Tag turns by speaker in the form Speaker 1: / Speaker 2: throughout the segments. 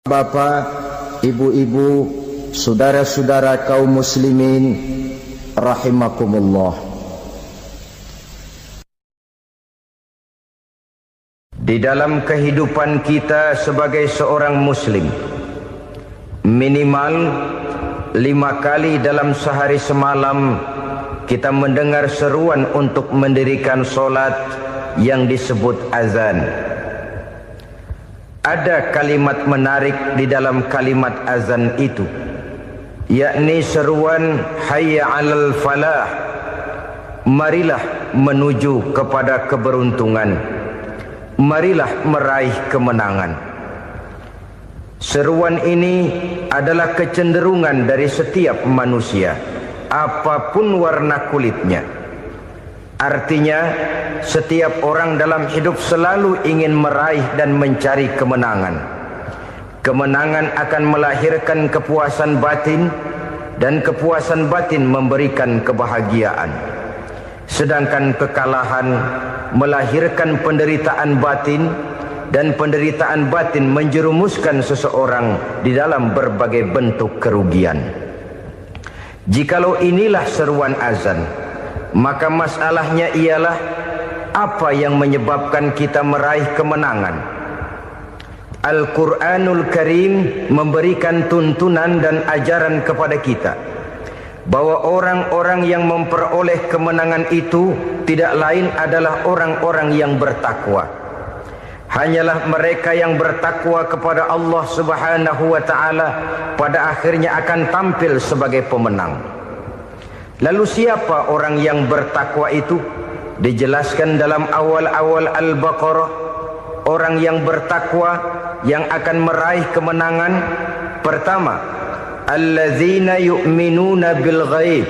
Speaker 1: Bapak, ibu-ibu, saudara-saudara kaum muslimin rahimakumullah. Di dalam kehidupan kita sebagai seorang muslim, minimal 5 kali dalam sehari semalam kita mendengar seruan untuk mendirikan solat yang disebut azan. Ada kalimat menarik di dalam kalimat azan itu, yakni seruan hayya 'alal falah, marilah menuju kepada keberuntungan, marilah meraih kemenangan. Seruan ini adalah kecenderungan dari setiap manusia, apapun warna kulitnya. Artinya, setiap orang dalam hidup selalu ingin meraih dan mencari kemenangan. Kemenangan akan melahirkan kepuasan batin, dan kepuasan batin memberikan kebahagiaan. Sedangkan kekalahan melahirkan penderitaan batin, dan penderitaan batin menjerumuskan seseorang di dalam berbagai bentuk kerugian. Jikalau inilah seruan azan, maka masalahnya ialah apa yang menyebabkan kita meraih kemenangan. Al-Quranul Karim memberikan tuntunan dan ajaran kepada kita bahwa orang-orang yang memperoleh kemenangan itu tidak lain adalah orang-orang yang bertakwa. Hanyalah mereka yang bertakwa kepada Allah Subhanahu wa ta'ala pada akhirnya akan tampil sebagai pemenang. Lalu siapa orang yang bertakwa itu? Dijelaskan dalam awal-awal Al-Baqarah, orang yang bertakwa yang akan meraih kemenangan. Pertama, alladzina yu'minuna bil ghaib,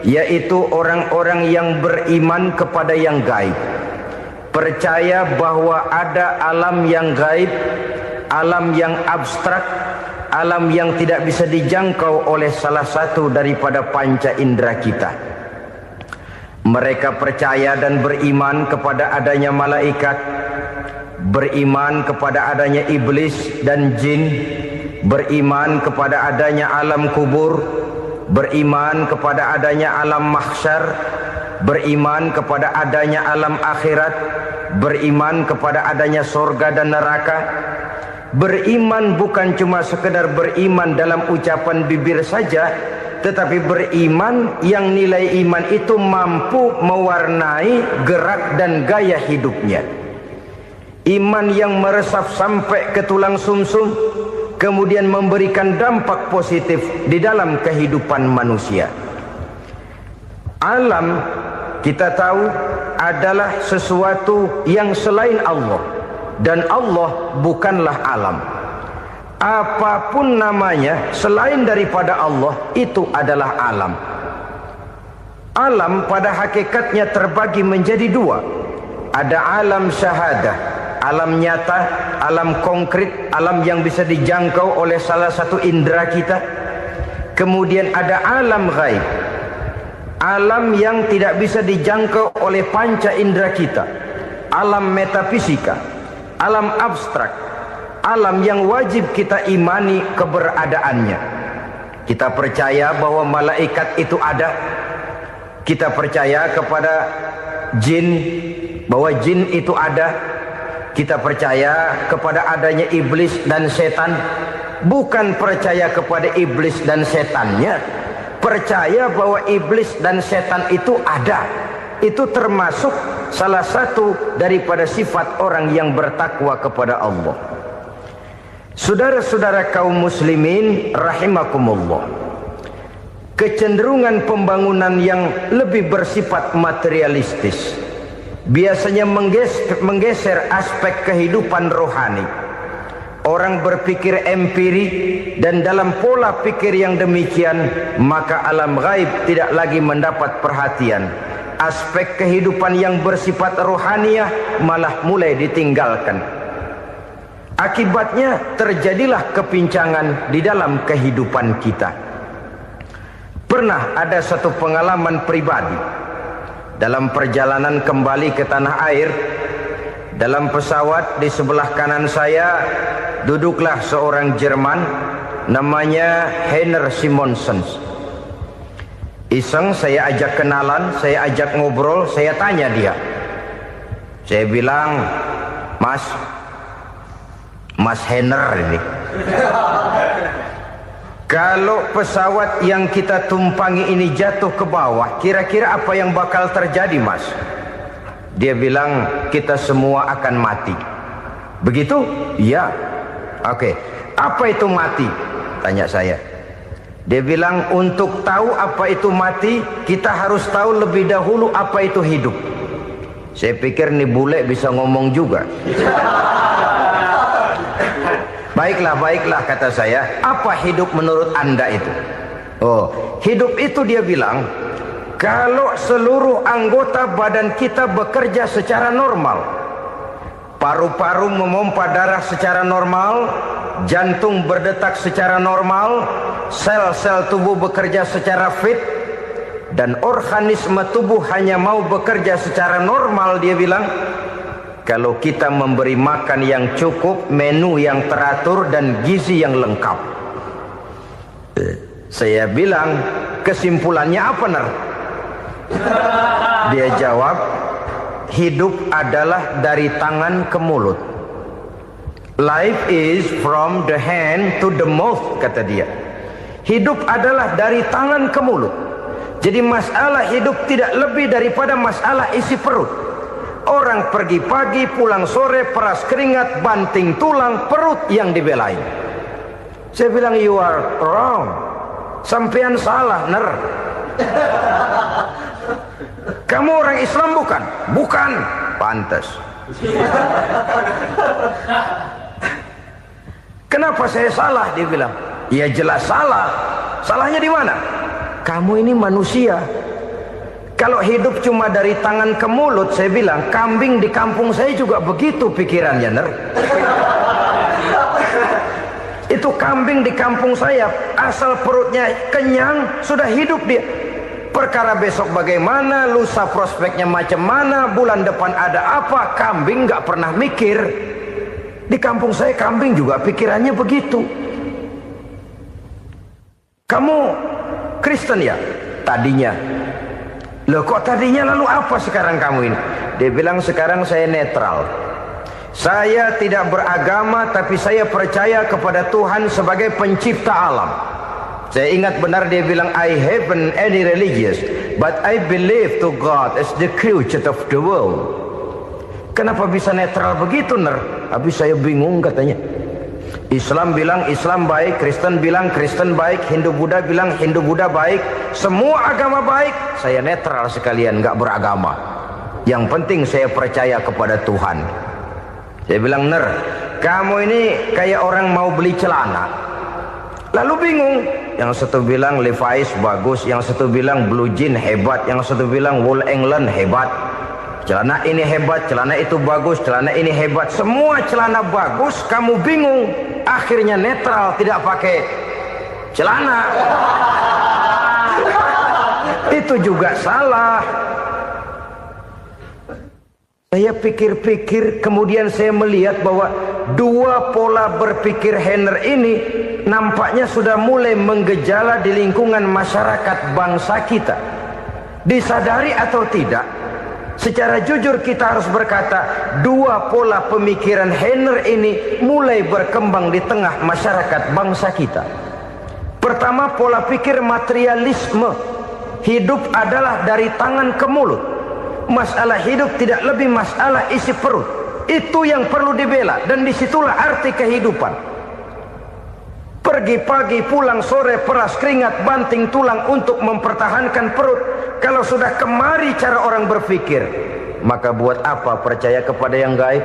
Speaker 1: yaitu orang-orang yang beriman kepada yang gaib, percaya bahwa ada alam yang gaib, alam yang abstrak, alam yang tidak bisa dijangkau oleh salah satu daripada panca indera kita. Mereka percaya dan beriman kepada adanya malaikat, beriman kepada adanya iblis dan jin, beriman kepada adanya alam kubur, beriman kepada adanya alam mahsyar, beriman kepada adanya alam akhirat, beriman kepada adanya surga dan neraka. Beriman bukan cuma sekedar beriman dalam ucapan bibir saja, tetapi beriman yang nilai iman itu mampu mewarnai gerak dan gaya hidupnya. Iman yang meresap sampai ke tulang sumsum, kemudian memberikan dampak positif di dalam kehidupan manusia. Alam, kita tahu, adalah sesuatu yang selain Allah. Dan Allah bukanlah alam. Apapun namanya selain daripada Allah, itu adalah alam. Alam pada hakikatnya terbagi menjadi 2. Ada alam syahadah, alam nyata, alam konkret, alam yang bisa dijangkau oleh salah satu indera kita. Kemudian ada alam ghaib, alam yang tidak bisa dijangkau oleh panca indera kita, alam metafisika, alam abstrak, alam yang wajib kita imani keberadaannya. Kita percaya bahwa malaikat itu ada. Kita percaya kepada jin, bahwa jin itu ada. Kita percaya kepada adanya iblis dan setan. Bukan percaya kepada iblis dan setannya, percaya bahwa iblis dan setan itu ada. Itu termasuk salah satu daripada sifat orang yang bertakwa kepada Allah. Saudara-saudara kaum muslimin rahimakumullah, kecenderungan pembangunan yang lebih bersifat materialistis biasanya menggeser aspek kehidupan rohani. Orang berpikir empiri, dan dalam pola pikir yang demikian maka alam gaib tidak lagi mendapat perhatian. Aspek kehidupan yang bersifat rohaniah malah mulai ditinggalkan. Akibatnya terjadilah kepincangan di dalam kehidupan kita. Pernah ada satu pengalaman pribadi dalam perjalanan kembali ke tanah air. Dalam pesawat di sebelah kanan saya duduklah seorang Jerman, namanya Heiner Simonsen. Iseng saya ajak kenalan, saya ajak ngobrol, saya tanya dia. Saya bilang, Mas Heiner ini, kalau pesawat yang kita tumpangi ini jatuh ke bawah, kira-kira apa yang bakal terjadi, Mas? Dia bilang, kita semua akan mati. Begitu? Iya. Oke. Apa itu mati? Tanya saya. Dia bilang, untuk tahu apa itu mati, kita harus tahu lebih dahulu apa itu hidup. Saya pikir nih bule bisa ngomong juga. Baiklah kata saya. Apa hidup menurut Anda itu? Oh, hidup itu dia bilang, kalau seluruh anggota badan kita bekerja secara normal, paru-paru memompa darah secara normal, jantung berdetak secara normal, sel-sel tubuh bekerja secara fit, dan organisme tubuh hanya mau bekerja secara normal, dia bilang, kalau kita memberi makan yang cukup, menu yang teratur, dan gizi yang lengkap. Saya bilang, kesimpulannya apa, Ner? Dia jawab, hidup adalah dari tangan ke mulut. Life is from the hand to the mouth, kata dia. Hidup adalah dari tangan ke mulut. Jadi masalah hidup tidak lebih daripada masalah isi perut. Orang pergi pagi, pulang sore, peras keringat, banting tulang, perut yang dibelain. Saya bilang, you are wrong. Sampean salah, Ner. Kamu orang Islam bukan? Bukan. Pantas. Kenapa saya salah? Dia bilang, ya jelas salah. Salahnya di mana? Kamu ini manusia. Kalau hidup cuma dari tangan ke mulut, saya bilang, kambing di kampung saya juga begitu pikirannya, Ner. Itu kambing di kampung saya, asal perutnya kenyang, sudah hidup dia. Perkara besok bagaimana, lusa prospeknya macam mana, bulan depan ada apa, kambing nggak pernah mikir. Di kampung saya kambing juga pikirannya begitu. Kamu Kristen ya? Tadinya. Loh kok tadinya, lalu apa sekarang kamu ini? Dia bilang, sekarang saya netral. Saya tidak beragama, tapi saya percaya kepada Tuhan sebagai pencipta alam. Saya ingat benar dia bilang, I haven't any religious, but I believe to God as the creator of the world. Kenapa bisa netral begitu, Ner? Habis saya bingung katanya. Islam bilang Islam baik, Kristen bilang Kristen baik, Hindu Buddha bilang Hindu Buddha baik, semua agama baik. Saya netral sekalian, nggak beragama. Yang penting saya percaya kepada Tuhan. Saya bilang, Ner, kamu ini kayak orang mau beli celana, lalu bingung. Yang satu bilang Levi's bagus, yang satu bilang Blue Jean hebat, yang satu bilang Wool England hebat. Celana ini hebat, celana itu bagus, celana ini hebat. Semua celana bagus, kamu bingung. Akhirnya netral, tidak pakai celana. Itu juga salah. Saya pikir-pikir, kemudian saya melihat bahwa dua pola berpikir Heiner ini nampaknya sudah mulai menggejala di lingkungan masyarakat bangsa kita. Disadari atau tidak, secara jujur kita harus berkata, dua pola pemikiran Heiner ini mulai berkembang di tengah masyarakat bangsa kita. Pertama, pola pikir materialisme. Hidup adalah dari tangan ke mulut. Masalah hidup tidak lebih masalah isi perut. Itu yang perlu dibela, dan disitulah arti kehidupan. Pergi pagi, pulang sore, peras keringat, banting tulang untuk mempertahankan perut. Kalau sudah kemari cara orang berpikir, maka buat apa percaya kepada yang gaib?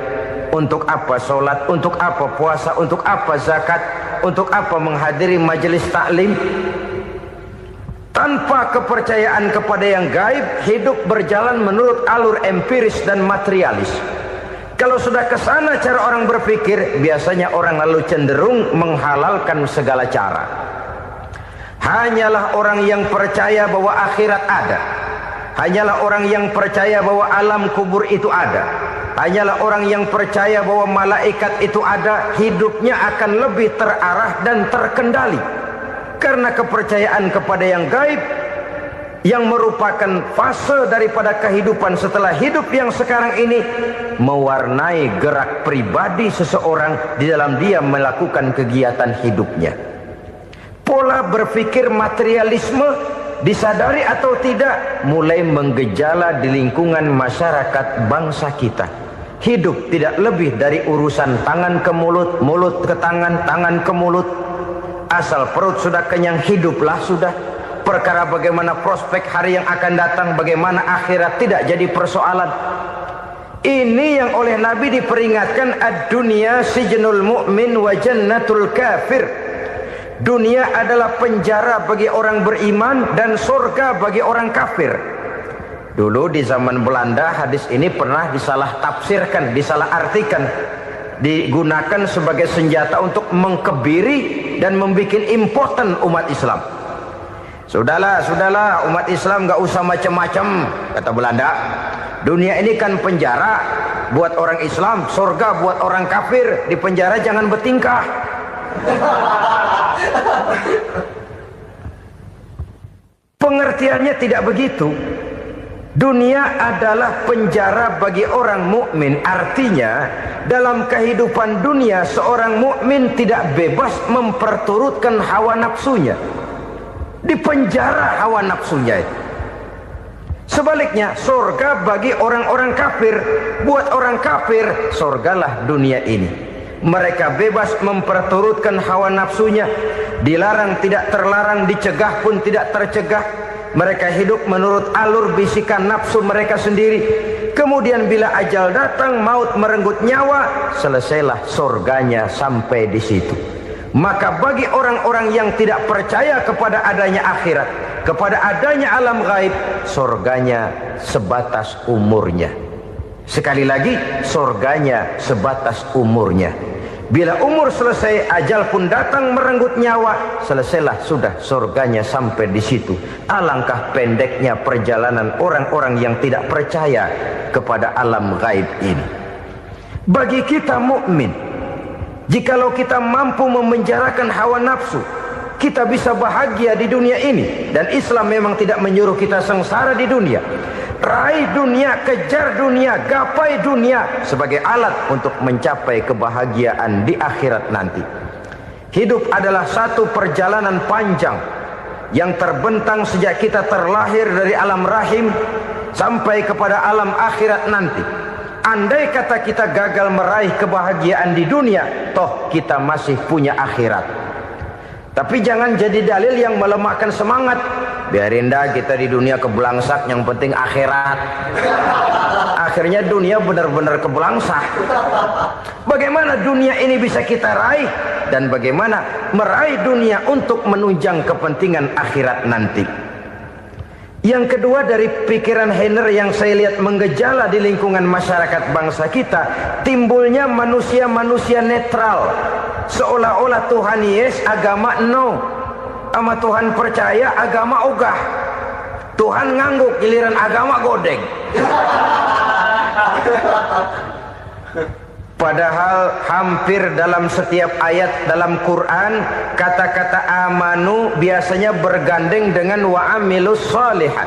Speaker 1: Untuk apa sholat? Untuk apa puasa? Untuk apa zakat? Untuk apa menghadiri majelis taklim? Tanpa kepercayaan kepada yang gaib, hidup berjalan menurut alur empiris dan materialis. Kalau sudah ke sana cara orang berpikir, biasanya orang lalu cenderung menghalalkan segala cara. Hanyalah orang yang percaya bahwa akhirat ada. Hanyalah orang yang percaya bahwa alam kubur itu ada. hanyalah orang yang percaya bahwa malaikat itu ada, hidupnya akan lebih terarah dan terkendali. Karena kepercayaan kepada yang gaib, yang merupakan fase daripada kehidupan setelah hidup yang sekarang ini, mewarnai gerak pribadi seseorang di dalam dia melakukan kegiatan hidupnya. Pola berpikir materialisme, disadari atau tidak, mulai menggejala di lingkungan masyarakat bangsa kita. Hidup tidak lebih dari urusan tangan ke mulut, mulut ke tangan, tangan ke mulut. Asal perut sudah kenyang, hiduplah sudah. Perkara bagaimana prospek hari yang akan datang, bagaimana akhirat, tidak jadi persoalan. Ini yang oleh Nabi diperingatkan, ad-dunya sijnul mu'min wa jannatul kafir. Dunia adalah penjara bagi orang beriman dan surga bagi orang kafir. Dulu di zaman Belanda hadis ini pernah disalah tafsirkan, disalah artikan, digunakan sebagai senjata untuk mengkebiri dan membuat impoten umat Islam. Sudahlah umat Islam gak usah macam-macam, kata Belanda. Dunia ini kan penjara buat orang Islam, surga buat orang kafir. Di penjara jangan bertingkah. Pengertiannya tidak begitu. Dunia adalah penjara bagi orang mukmin. Artinya dalam kehidupan dunia seorang mukmin tidak bebas memperturutkan hawa nafsunya. Dipenjara hawa nafsunya itu. Sebaliknya surga bagi orang-orang kafir. Buat orang kafir surgalah dunia ini. Mereka bebas memperturutkan hawa nafsunya, dilarang tidak terlarang, dicegah pun tidak tercegah. Mereka hidup menurut alur bisikan nafsu mereka sendiri. Kemudian bila ajal datang, maut merenggut nyawa, selesailah surganya sampai di situ. Maka bagi orang-orang yang tidak percaya kepada adanya akhirat, kepada adanya alam gaib, surganya sebatas umurnya. Sekali lagi, surganya sebatas umurnya. Bila umur selesai, ajal pun datang merenggut nyawa, selesailah sudah surganya sampai di situ. Alangkah pendeknya perjalanan orang-orang yang tidak percaya kepada alam gaib ini. Bagi kita mukmin, jikalau kita mampu memenjarakan hawa nafsu, kita bisa bahagia di dunia ini. Dan Islam memang tidak menyuruh kita sengsara di dunia. Raih dunia, kejar dunia, gapai dunia sebagai alat untuk mencapai kebahagiaan di akhirat nanti. Hidup adalah satu perjalanan panjang yang terbentang sejak kita terlahir dari alam rahim sampai kepada alam akhirat nanti. Andai kata kita gagal meraih kebahagiaan di dunia, toh kita masih punya akhirat. Tapi jangan jadi dalil yang melemahkan semangat. Biarin dah kita di dunia kebelangsak, yang penting akhirat. Akhirnya dunia benar-benar kebelangsak. Bagaimana dunia ini bisa kita raih, dan bagaimana meraih dunia untuk menunjang kepentingan akhirat nanti. Yang kedua, dari pikiran Heiner yang saya lihat menggejala di lingkungan masyarakat bangsa kita, timbulnya manusia-manusia netral. Seolah-olah Tuhan yes, agama no. Sama Tuhan percaya, agama ogah. Tuhan ngangguk, giliran agama godeng. Padahal hampir dalam setiap ayat dalam Quran, kata-kata amanu biasanya bergandeng dengan wa amilus sholihat.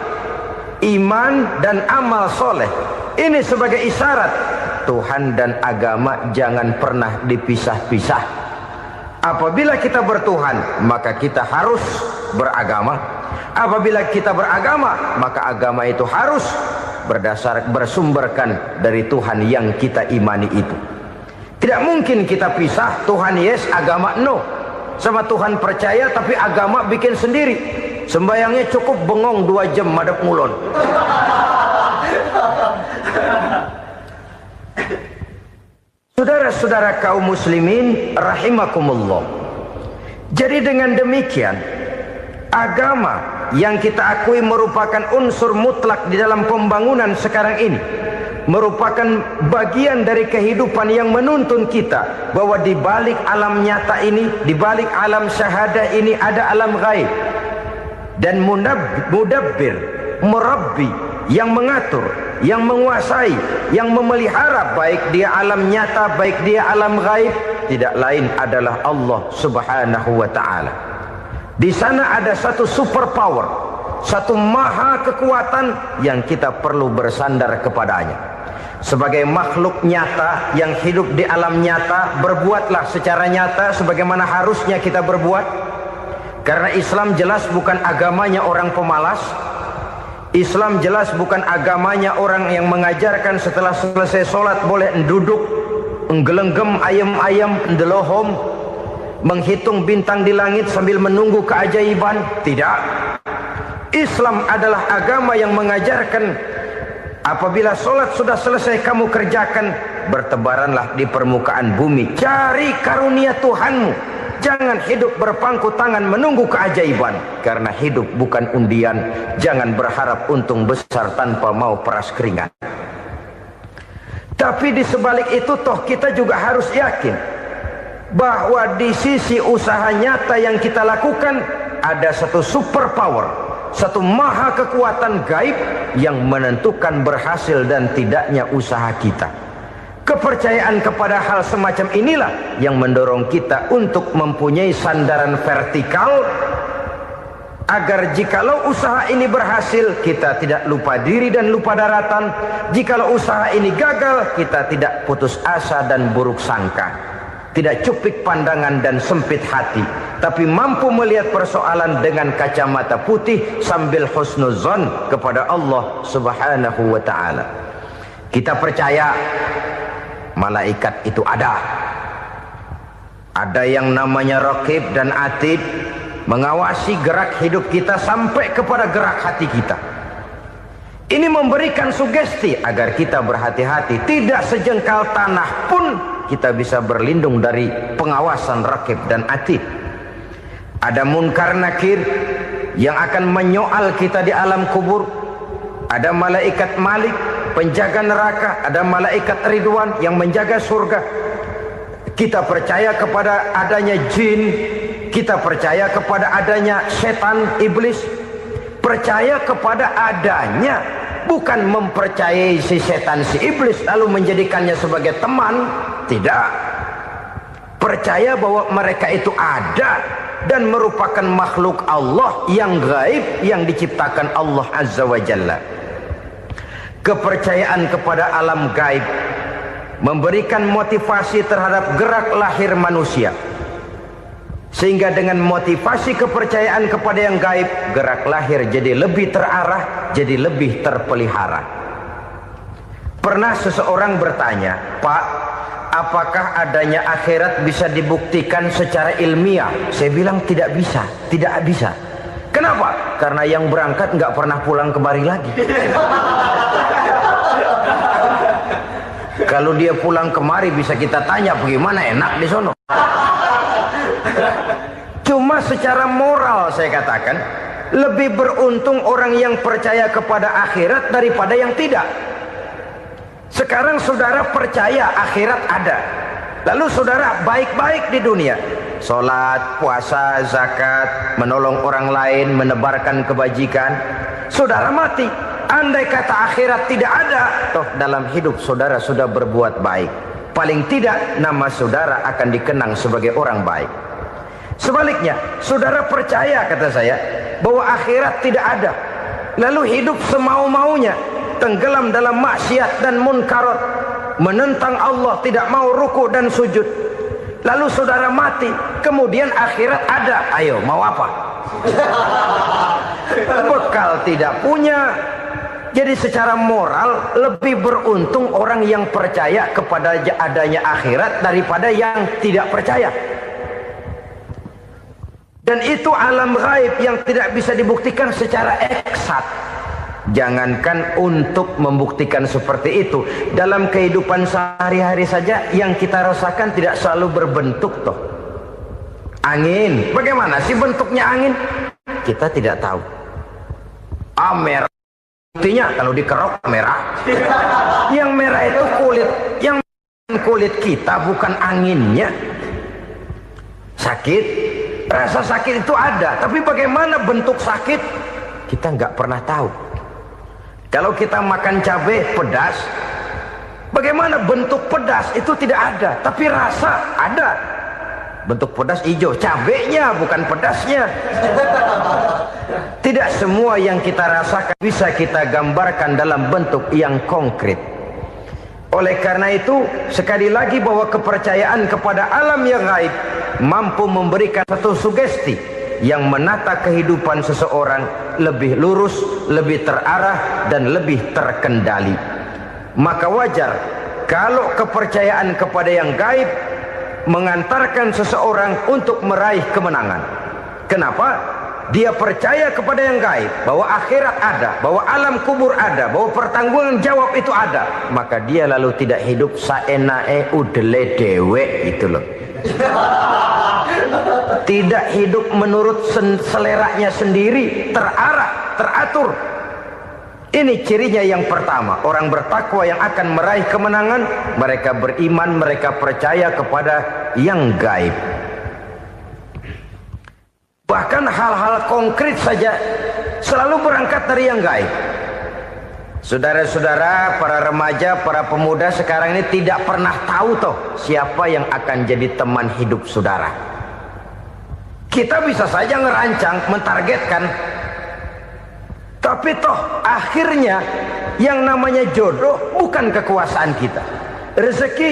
Speaker 1: Iman dan amal soleh. Ini sebagai isyarat Tuhan dan agama jangan pernah dipisah-pisah. Apabila kita bertuhan, maka kita harus beragama. Apabila kita beragama, maka agama itu harus bersumberkan dari Tuhan yang kita imani itu. Tidak mungkin kita pisah, Tuhan yes, agama no. Sama Tuhan percaya tapi agama bikin sendiri. Sembayangnya cukup bengong 2 jam madep ngulon. Saudara-saudara kaum muslimin rahimakumullah. Jadi dengan demikian, agama yang kita akui merupakan unsur mutlak di dalam pembangunan sekarang ini, merupakan bagian dari kehidupan yang menuntun kita bahwa di balik alam nyata ini, di balik alam syahadah ini ada alam gaib. Dan mudabbir, murabbi, yang mengatur, yang menguasai, yang memelihara, baik dia alam nyata, baik dia alam gaib, tidak lain adalah Allah Subhanahu wa ta'ala. Di sana ada satu super power, satu maha kekuatan yang kita perlu bersandar kepadanya. Sebagai makhluk nyata yang hidup di alam nyata, berbuatlah secara nyata sebagaimana harusnya kita berbuat. Karena Islam jelas bukan agamanya orang pemalas. Islam jelas bukan agamanya orang yang mengajarkan setelah selesai sholat boleh duduk, nggelenggem ayam-ayam, ndelohom, menghitung bintang di langit sambil menunggu keajaiban. Tidak. Islam adalah agama yang mengajarkan apabila sholat sudah selesai kamu kerjakan, bertebaranlah di permukaan bumi, cari karunia Tuhanmu. Jangan hidup berpangku tangan menunggu keajaiban. Karena hidup bukan undian. Jangan berharap untung besar tanpa mau peras keringat. Tapi di sebalik itu toh kita juga harus yakin bahwa di sisi usaha nyata yang kita lakukan ada satu super power, satu maha kekuatan gaib yang menentukan berhasil dan tidaknya usaha kita. Kepercayaan kepada hal semacam inilah yang mendorong kita untuk mempunyai sandaran vertikal, agar jikalau usaha ini berhasil kita tidak lupa diri dan lupa daratan. Jikalau usaha ini gagal kita tidak putus asa dan buruk sangka, tidak cupik pandangan dan sempit hati, tapi mampu melihat persoalan dengan kacamata putih sambil husnuzon kepada Allah Subhanahu wa ta'ala. Kita percaya malaikat itu ada. Ada yang namanya Raqib dan Atid, mengawasi gerak hidup kita sampai kepada gerak hati kita. Ini memberikan sugesti agar kita berhati-hati. Tidak sejengkal tanah pun kita bisa berlindung dari pengawasan Raqib dan Atid. Ada Munkar Nakir yang akan menyoal kita di alam kubur. Ada malaikat Malik, penjaga neraka. Ada malaikat Ridwan yang menjaga surga. Kita percaya kepada adanya jin, kita percaya kepada adanya setan, iblis. Percaya kepada adanya, bukan mempercayai si setan, si iblis lalu menjadikannya sebagai teman. Tidak. Percaya bahwa mereka itu ada dan merupakan makhluk Allah yang gaib yang diciptakan Allah Azza wa Jalla. Kepercayaan kepada alam gaib memberikan motivasi terhadap gerak lahir manusia, sehingga dengan motivasi kepercayaan kepada yang gaib, gerak lahir jadi lebih terarah, jadi lebih terpelihara. Pernah seseorang bertanya, "Pak, apakah adanya akhirat bisa dibuktikan secara ilmiah?" Saya bilang tidak bisa, tidak bisa. Kenapa? Karena yang berangkat nggak pernah pulang kemari lagi. Kalau dia pulang kemari bisa kita tanya bagaimana enak di sono. Cuma secara moral saya katakan, lebih beruntung orang yang percaya kepada akhirat daripada yang tidak. Sekarang saudara percaya akhirat ada, lalu saudara baik-baik di dunia, sholat, puasa, zakat, menolong orang lain, menebarkan kebajikan. Saudara mati, andai kata akhirat tidak ada, toh dalam hidup saudara sudah berbuat baik. Paling tidak nama saudara akan dikenang sebagai orang baik. Sebaliknya, saudara percaya, kata saya, bahwa akhirat tidak ada, lalu hidup semau-maunya, tenggelam dalam maksiat dan munkarat, menentang Allah, tidak mau ruku dan sujud. Lalu saudara mati, kemudian akhirat ada, ayo mau apa? Bekal tidak punya. Jadi secara moral lebih beruntung orang yang percaya kepada adanya akhirat daripada yang tidak percaya. Dan itu alam gaib yang tidak bisa dibuktikan secara eksat. Jangankan untuk membuktikan seperti itu, dalam kehidupan sehari-hari saja yang kita rasakan tidak selalu berbentuk toh. Angin, bagaimana sih bentuknya angin? Kita tidak tahu. Merah, buktinya kalau dikerok merah. Yang merah itu kulit, yang kulit kita bukan anginnya. Sakit, rasa sakit itu ada, tapi bagaimana bentuk sakit? Kita nggak pernah tahu. Kalau kita makan cabai pedas, bagaimana bentuk pedas itu tidak ada, tapi rasa ada. Bentuk pedas hijau, cabenya bukan pedasnya. Tidak semua yang kita rasakan bisa kita gambarkan dalam bentuk yang konkret. Oleh karena itu, sekali lagi bahwa kepercayaan kepada alam yang gaib mampu memberikan satu sugesti yang menata kehidupan seseorang lebih lurus, lebih terarah, dan lebih terkendali. Maka wajar kalau kepercayaan kepada yang gaib mengantarkan seseorang untuk meraih kemenangan. Kenapa? Dia percaya kepada yang gaib, bahwa akhirat ada, bahwa alam kubur ada, bahwa pertanggungan jawab itu ada. Maka dia lalu tidak hidup saenae udele dewe, itu loh. Tidak hidup menurut seleranya sendiri, terarah, teratur. Ini cirinya yang pertama. Orang bertakwa yang akan meraih kemenangan, mereka beriman, mereka percaya kepada yang gaib. Bahkan hal-hal konkret saja selalu berangkat dari yang gaib. Saudara-saudara, para remaja, para pemuda sekarang ini tidak pernah tahu toh siapa yang akan jadi teman hidup saudara. Kita bisa saja ngerancang, mentargetkan, tapi toh akhirnya yang namanya jodoh bukan kekuasaan kita. Rezeki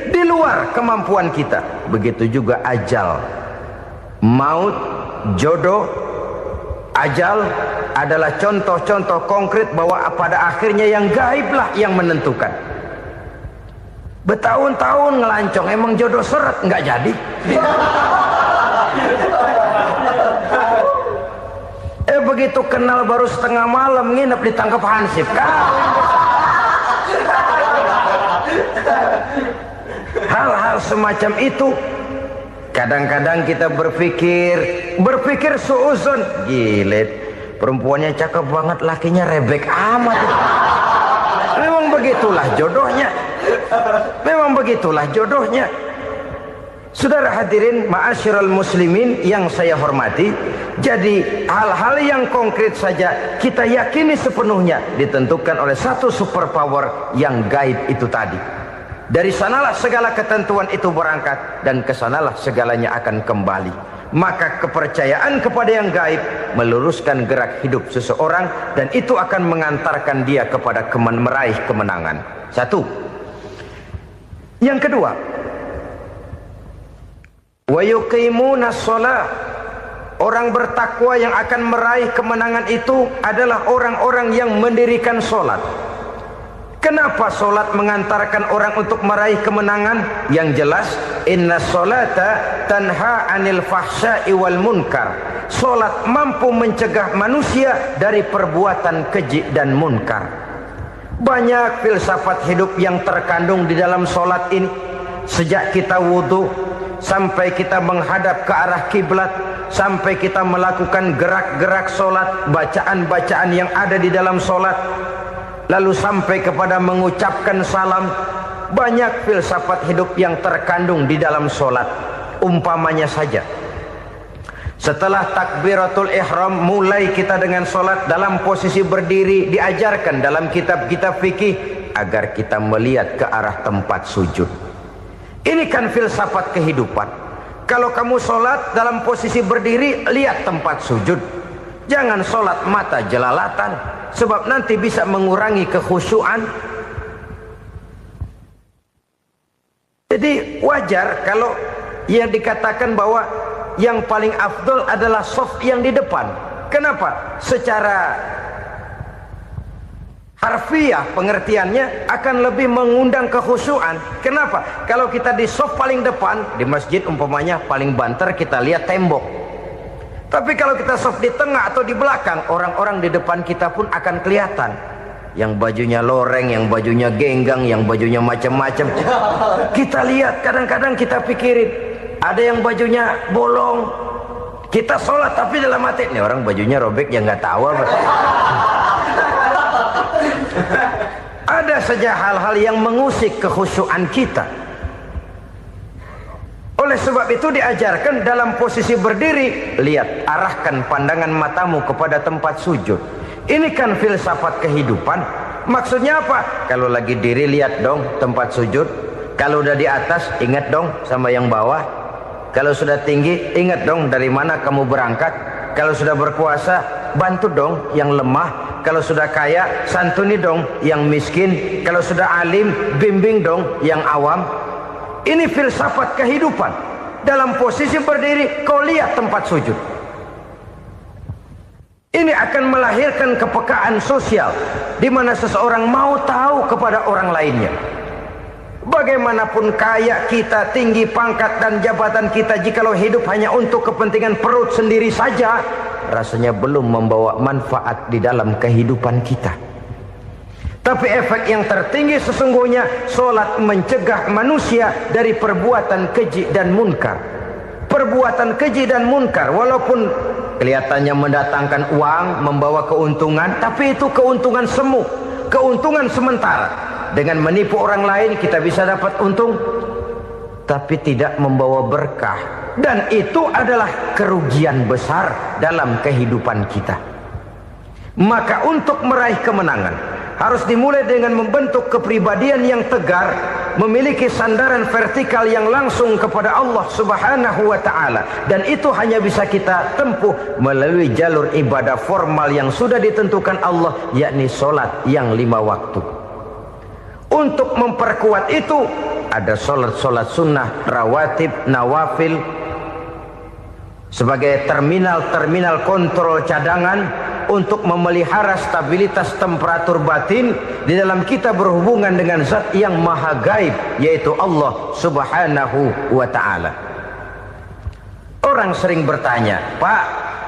Speaker 1: di luar kemampuan kita. Begitu juga ajal. Maut, jodoh, ajal adalah contoh-contoh konkret bahwa pada akhirnya yang gaiblah yang menentukan. Bertahun-tahun ngelancong, emang jodoh seret, nggak jadi. Begitu kenal baru setengah malam nginep ditangkap hansip kan. Hal-hal semacam itu kadang-kadang kita berpikir suuzon, gilet, perempuannya cakep banget, lakinya rebek amat. Memang begitulah jodohnya. Memang begitulah jodohnya. Saudara hadirin ma'asyiral muslimin yang saya hormati, jadi hal-hal yang konkret saja kita yakini sepenuhnya ditentukan oleh satu superpower yang gaib itu tadi. Dari sanalah segala ketentuan itu berangkat dan kesanalah segalanya akan kembali. Maka kepercayaan kepada yang gaib meluruskan gerak hidup seseorang dan itu akan mengantarkan dia kepada meraih kemenangan. Satu. Yang kedua, wa yuqimuna shalah. Orang bertakwa yang akan meraih kemenangan itu adalah orang-orang yang mendirikan sholat. Kenapa sholat mengantarkan orang untuk meraih kemenangan? Yang jelas, inna sholata tanha anil fahsya'i wal munkar. Sholat mampu mencegah manusia dari perbuatan keji dan munkar. Banyak filsafat hidup yang terkandung di dalam sholat ini. Sejak kita wudhu sampai kita menghadap ke arah kiblat, sampai kita melakukan gerak-gerak sholat, bacaan-bacaan yang ada di dalam sholat, lalu sampai kepada mengucapkan salam. Banyak filsafat hidup yang terkandung di dalam sholat. Umpamanya saja, setelah takbiratul ihram mulai kita dengan sholat dalam posisi berdiri, diajarkan dalam kitab-kitab fikih agar kita melihat ke arah tempat sujud. Ini kan filsafat kehidupan. Kalau kamu sholat dalam posisi berdiri, lihat tempat sujud. Jangan sholat mata jelalatan, sebab nanti bisa mengurangi kekhusyuan. Jadi wajar kalau yang dikatakan bahwa yang paling afdol adalah shaf yang di depan. Kenapa? Secara harfiah pengertiannya akan lebih mengundang kekhusyuan. Kenapa? Kalau kita di shaf paling depan di masjid umpamanya paling banter kita lihat tembok. Tapi kalau kita shaf di tengah atau di belakang, orang-orang di depan kita pun akan kelihatan. Yang bajunya loreng, yang bajunya genggang, yang bajunya macam-macam. Kita lihat, kadang-kadang kita pikirin, ada yang bajunya bolong. Kita sholat tapi dalam hati, nih orang bajunya robek yang nggak tahu apa. Ada saja hal-hal yang mengusik kekhusyuan kita. Oleh sebab itu diajarkan dalam posisi berdiri, lihat, arahkan pandangan matamu kepada tempat sujud. Ini kan filsafat kehidupan. Maksudnya apa? Kalau lagi diri lihat dong tempat sujud. Kalau udah di atas ingat dong sama yang bawah. Kalau sudah tinggi ingat dong dari mana kamu berangkat. Kalau sudah berkuasa bantu dong yang lemah. Kalau sudah kaya santuni dong yang miskin. Kalau sudah alim bimbing dong yang awam. Ini filsafat kehidupan. Dalam posisi berdiri kau lihat tempat sujud. Ini akan melahirkan kepekaan sosial di mana seseorang mau tahu kepada orang lainnya. Bagaimanapun kaya kita, tinggi pangkat dan jabatan kita, jikalau hidup hanya untuk kepentingan perut sendiri saja, rasanya belum membawa manfaat di dalam kehidupan kita. Tapi efek yang tertinggi sesungguhnya, solat mencegah manusia dari perbuatan keji dan munkar. Perbuatan keji dan munkar walaupun kelihatannya mendatangkan uang, membawa keuntungan, tapi itu keuntungan semu, keuntungan sementara. Dengan menipu orang lain kita bisa dapat untung, tapi tidak membawa berkah. Dan itu adalah kerugian besar dalam kehidupan kita. Maka untuk meraih kemenangan harus dimulai dengan membentuk kepribadian yang tegar, memiliki sandaran vertikal yang langsung kepada Allah Subhanahu wa ta'ala. Dan itu hanya bisa kita tempuh melalui jalur ibadah formal yang sudah ditentukan Allah, yakni solat yang 5 waktu. Untuk memperkuat itu ada solat-solat sunnah, rawatib, nawafil sebagai terminal-terminal kontrol cadangan untuk memelihara stabilitas temperatur batin di dalam kita berhubungan dengan zat yang maha gaib, yaitu Allah Subhanahu wa ta'ala. Orang sering bertanya, Pak,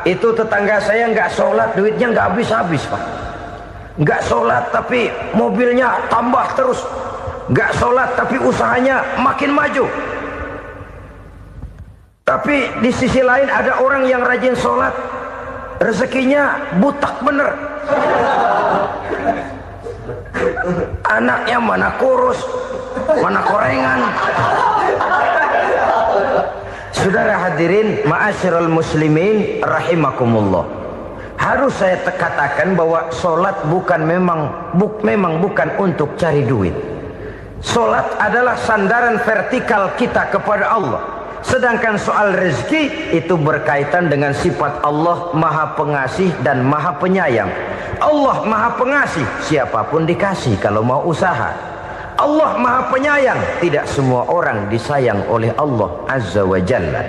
Speaker 1: itu tetangga saya nggak sholat, duitnya nggak habis-habis, Pak. Nggak sholat tapi mobilnya tambah terus. Nggak sholat tapi usahanya makin maju. Tapi di sisi lain ada orang yang rajin sholat, rezekinya butak bener. Anaknya mana kurus, mana korengan. Saudara hadirin ma'asyiral muslimin rahimakumullah. Harus saya katakan bahwa solat memang bukan untuk cari duit. Solat adalah sandaran vertikal kita kepada Allah. Sedangkan soal rezeki itu berkaitan dengan sifat Allah maha pengasih dan maha penyayang. Allah maha pengasih, siapapun dikasih kalau mau usaha. Allah maha penyayang, tidak semua orang disayang oleh Allah Azza wa Jalla.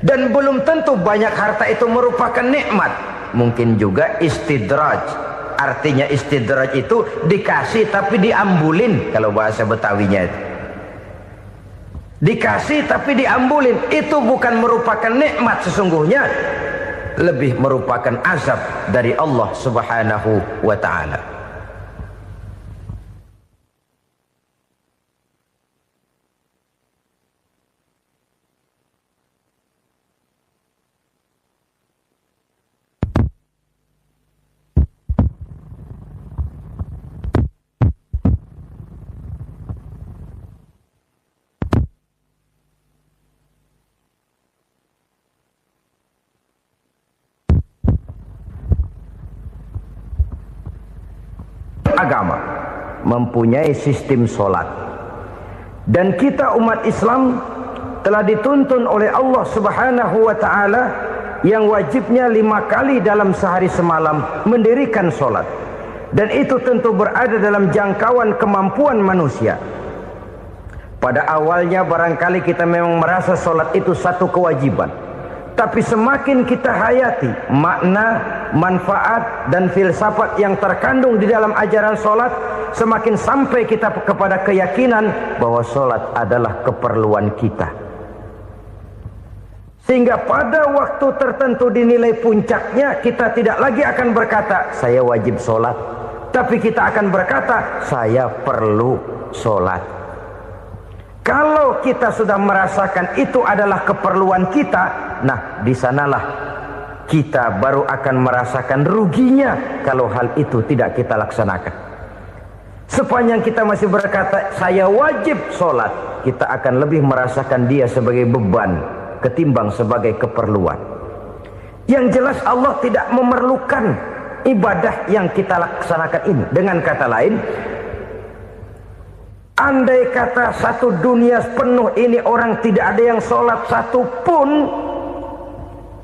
Speaker 1: Dan belum tentu banyak harta itu merupakan nikmat. Mungkin juga istidraj. Artinya istidraj itu dikasih tapi diambulin, kalau bahasa Betawinya itu. Dikasih tapi diambulin, itu bukan merupakan nikmat sesungguhnya, lebih merupakan azab dari Allah Subhanahu wa ta'ala. Agama mempunyai sistem solat, dan kita umat Islam telah dituntun oleh Allah Subhanahu wa ta'ala yang wajibnya 5 kali dalam sehari semalam mendirikan solat, dan itu tentu berada dalam jangkauan kemampuan manusia. Pada awalnya barangkali kita memang merasa solat itu satu kewajiban, tapi semakin kita hayati makna, manfaat dan filsafat yang terkandung di dalam ajaran solat, semakin sampai kita kepada keyakinan bahwa solat adalah keperluan kita. Sehingga pada waktu tertentu dinilai puncaknya, kita tidak lagi akan berkata saya wajib solat, tapi kita akan berkata saya perlu solat. Kalau kita sudah merasakan itu adalah keperluan kita, nah di sanalah kita baru akan merasakan ruginya kalau hal itu tidak kita laksanakan. Sepanjang kita masih berkata saya wajib sholat, kita akan lebih merasakan dia sebagai beban ketimbang sebagai keperluan. Yang jelas Allah tidak memerlukan ibadah yang kita laksanakan ini. Dengan kata lain, andai kata satu dunia penuh ini orang tidak ada yang sholat satu pun,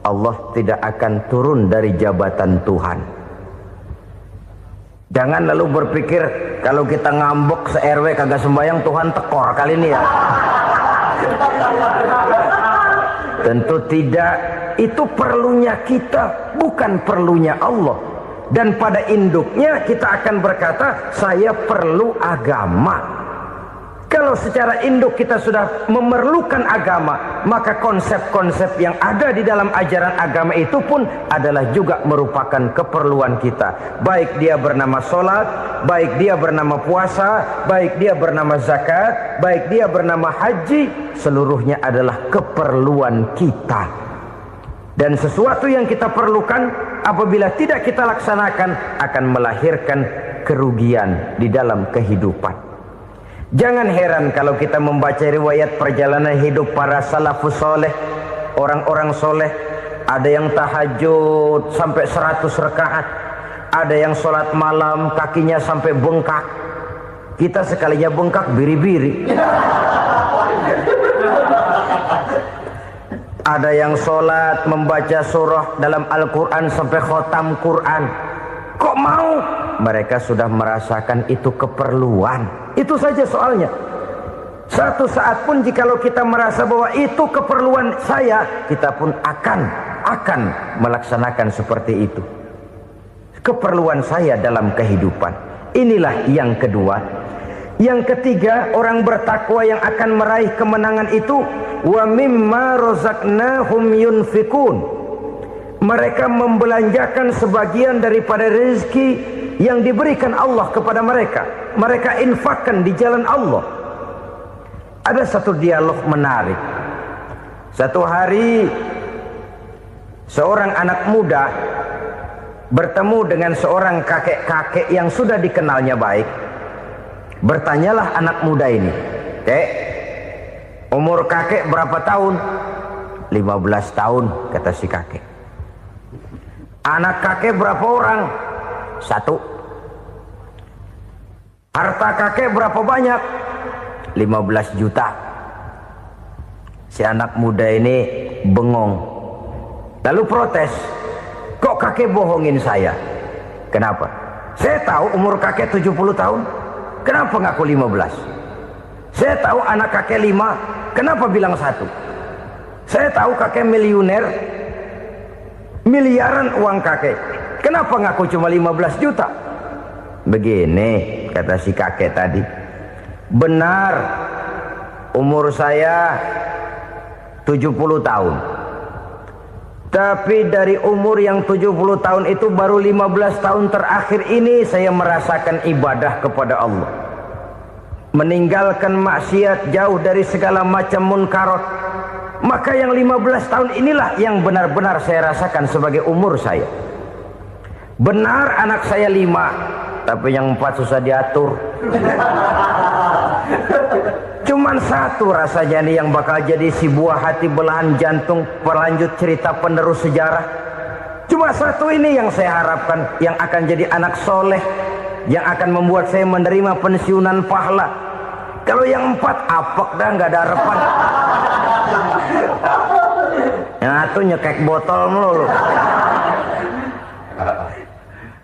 Speaker 1: Allah tidak akan turun dari jabatan Tuhan. Jangan lalu berpikir kalau kita ngambek se-RW kagak sembahyang Tuhan tekor kali ini ya. Tentu tidak. Itu perlunya kita, bukan perlunya Allah. Dan pada induknya kita akan berkata, saya perlu agama. Kalau secara induk kita sudah memerlukan agama, maka konsep-konsep yang ada di dalam ajaran agama itu pun adalah juga merupakan keperluan kita. Baik dia bernama sholat, baik dia bernama puasa, baik dia bernama zakat, baik dia bernama haji, seluruhnya adalah keperluan kita. Dan sesuatu yang kita perlukan apabila tidak kita laksanakan akan melahirkan kerugian di dalam kehidupan. Jangan heran kalau kita membaca riwayat perjalanan hidup para salafus soleh, orang-orang soleh. Ada yang tahajud sampai 100 rakaat, ada yang sholat malam kakinya sampai bengkak. Kita sekalinya bengkak biri-biri. Ada yang sholat membaca surah dalam Al-Quran sampai khotam Quran. Kok mau? Mereka sudah merasakan itu keperluan. Itu saja soalnya. Satu saat pun jikalau kita merasa bahwa itu keperluan saya, kita pun akan melaksanakan seperti itu. Keperluan saya dalam kehidupan. Inilah yang kedua. Yang ketiga, orang bertakwa yang akan meraih kemenangan itu, wa mimma razaqnahum yunfikun. Mereka membelanjakan sebagian daripada rezeki yang diberikan Allah kepada mereka. Mereka infakkan di jalan Allah. Ada satu dialog menarik. Satu hari seorang anak muda bertemu dengan seorang kakek-kakek yang sudah dikenalnya baik. Bertanyalah anak muda ini, "Kek, umur kakek berapa tahun?" 15 tahun, kata si kakek. "Anak kakek berapa orang?" 1. "Harta kakek berapa banyak?" 15 juta. Si anak muda ini bengong. Lalu protes, "Kok kakek bohongin saya?" "Kenapa?" "Saya tahu umur kakek 70 tahun. Kenapa ngaku 15? Saya tahu anak kakek 5. Kenapa bilang 1? Saya tahu kakek miliuner, miliaran uang kakek. Kenapa ngaku cuma 15 juta? Begini, kata si kakek tadi. Benar, umur saya 70 tahun. Tapi dari umur yang 70 tahun itu baru 15 tahun terakhir ini saya merasakan ibadah kepada Allah. Meninggalkan maksiat, jauh dari segala macam munkarat. Maka yang 15 tahun inilah yang benar-benar saya rasakan sebagai umur saya. Benar anak saya 5, tapi yang 4 susah diatur. Cuman 1 rasanya nih yang bakal jadi si buah hati belahan jantung pelanjut cerita penerus sejarah. Cuma 1 ini yang saya harapkan, yang akan jadi anak soleh, yang akan membuat saya menerima pensiunan pahala. Kalau yang 4 apek dah, nggak ada harapan. Yang 1 nyekek botol melulu.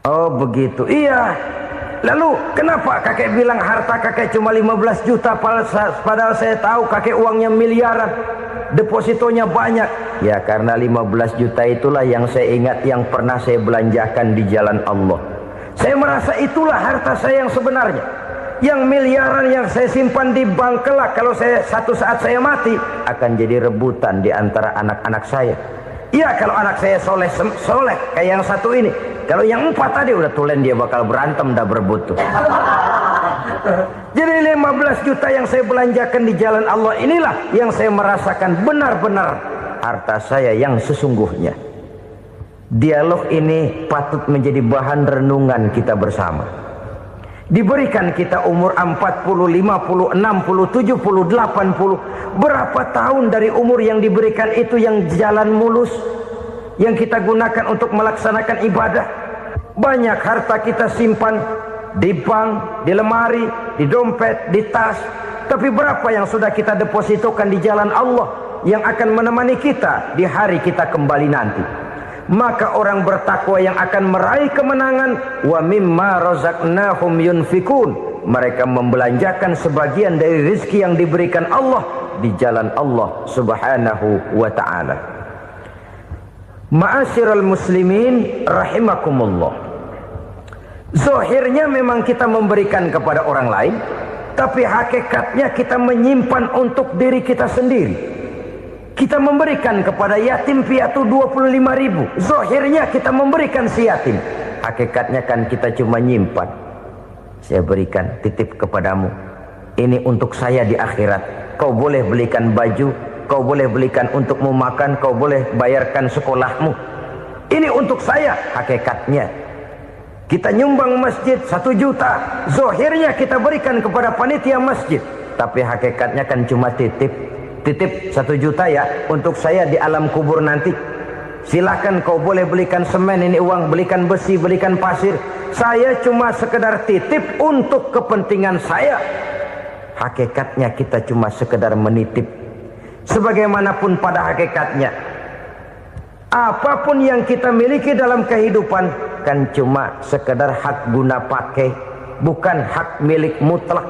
Speaker 1: Oh begitu, iya. Lalu kenapa kakek bilang harta kakek cuma 15 juta padahal saya tahu kakek uangnya miliaran, depositonya banyak? Ya karena 15 juta itulah yang saya ingat yang pernah saya belanjakan di jalan Allah. Saya merasa itulah harta saya yang sebenarnya. Yang miliaran yang saya simpan di bank kelak, kalau satu saat saya mati akan jadi rebutan di antara anak-anak saya. Iya kalau anak saya soleh kayak yang 1 ini. Kalau yang 4 tadi udah tulen dia bakal berantem dah berebut tuh. Jadi 15 juta yang saya belanjakan di jalan Allah inilah yang saya merasakan benar-benar harta saya yang sesungguhnya. Dialog ini patut menjadi bahan renungan kita bersama. Diberikan kita umur 40, 50, 60, 70, 80. Berapa tahun dari umur yang diberikan itu yang jalan mulus, yang kita gunakan untuk melaksanakan ibadah? Banyak harta kita simpan di bank, di lemari, di dompet, di tas. Tapi berapa yang sudah kita depositokan di jalan Allah yang akan menemani kita di hari kita kembali nanti? Maka orang bertakwa yang akan meraih kemenangan, wa mimma razaqnahum yunfikun, mereka membelanjakan sebagian dari rezeki yang diberikan Allah di jalan Allah subhanahu wa ta'ala. Ma'asyiral muslimin rahimakumullah, zahirnya memang kita memberikan kepada orang lain, tapi hakikatnya kita menyimpan untuk diri kita sendiri. Kita memberikan kepada yatim piatu 25.000. Zahirnya kita memberikan si yatim, hakikatnya kan kita cuma nyimpan. Saya berikan, titip kepadamu, ini untuk saya di akhirat. Kau boleh belikan baju, kau boleh belikan untukmu makan, kau boleh bayarkan sekolahmu. Ini untuk saya. Hakikatnya kita nyumbang masjid 1 juta, zahirnya kita berikan kepada panitia masjid, tapi hakikatnya kan cuma titip 1 juta ya, untuk saya di alam kubur nanti. Silakan kau boleh belikan semen, ini uang, belikan besi, belikan pasir. Saya cuma sekedar titip untuk kepentingan saya. Hakikatnya kita cuma sekedar menitip. Sebagaimanapun pada hakikatnya, apapun yang kita miliki dalam kehidupan kan cuma sekedar hak guna pakai, bukan hak milik mutlak.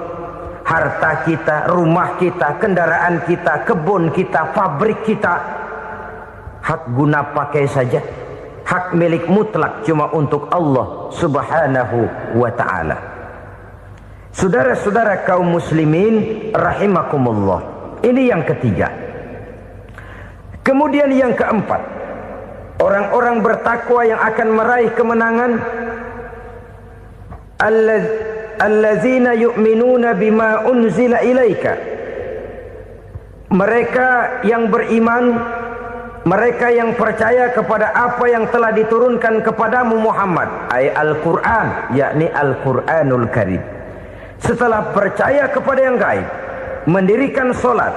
Speaker 1: Harta kita, rumah kita, kendaraan kita, kebun kita, pabrik kita, hak guna pakai saja. Hak milik mutlak cuma untuk Allah subhanahu wa ta'ala. Saudara-saudara kaum muslimin rahimakumullah, ini yang ketiga. Kemudian yang keempat, orang-orang bertakwa yang akan meraih kemenangan, allazina yu'minuna bima unzila ilaika, mereka yang beriman, mereka yang percaya kepada apa yang telah diturunkan kepadamu Muhammad, ay Al-Quran, yakni Al-Quranul Karim. Setelah percaya kepada yang gaib, mendirikan solat,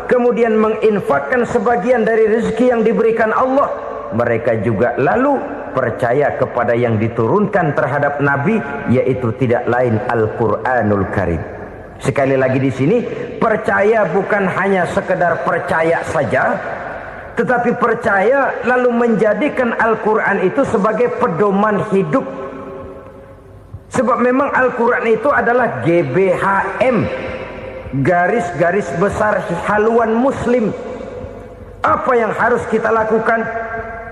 Speaker 1: kemudian menginfakkan sebagian dari rezeki yang diberikan Allah, mereka juga lalu percaya kepada yang diturunkan terhadap Nabi, yaitu tidak lain Al-Quranul Karim. Sekali lagi di sini, percaya bukan hanya sekedar percaya saja, tetapi percaya lalu menjadikan Al-Quran itu sebagai pedoman hidup. Sebab memang Al-Quran itu adalah GBHM, garis-garis besar haluan muslim. Apa yang harus kita lakukan,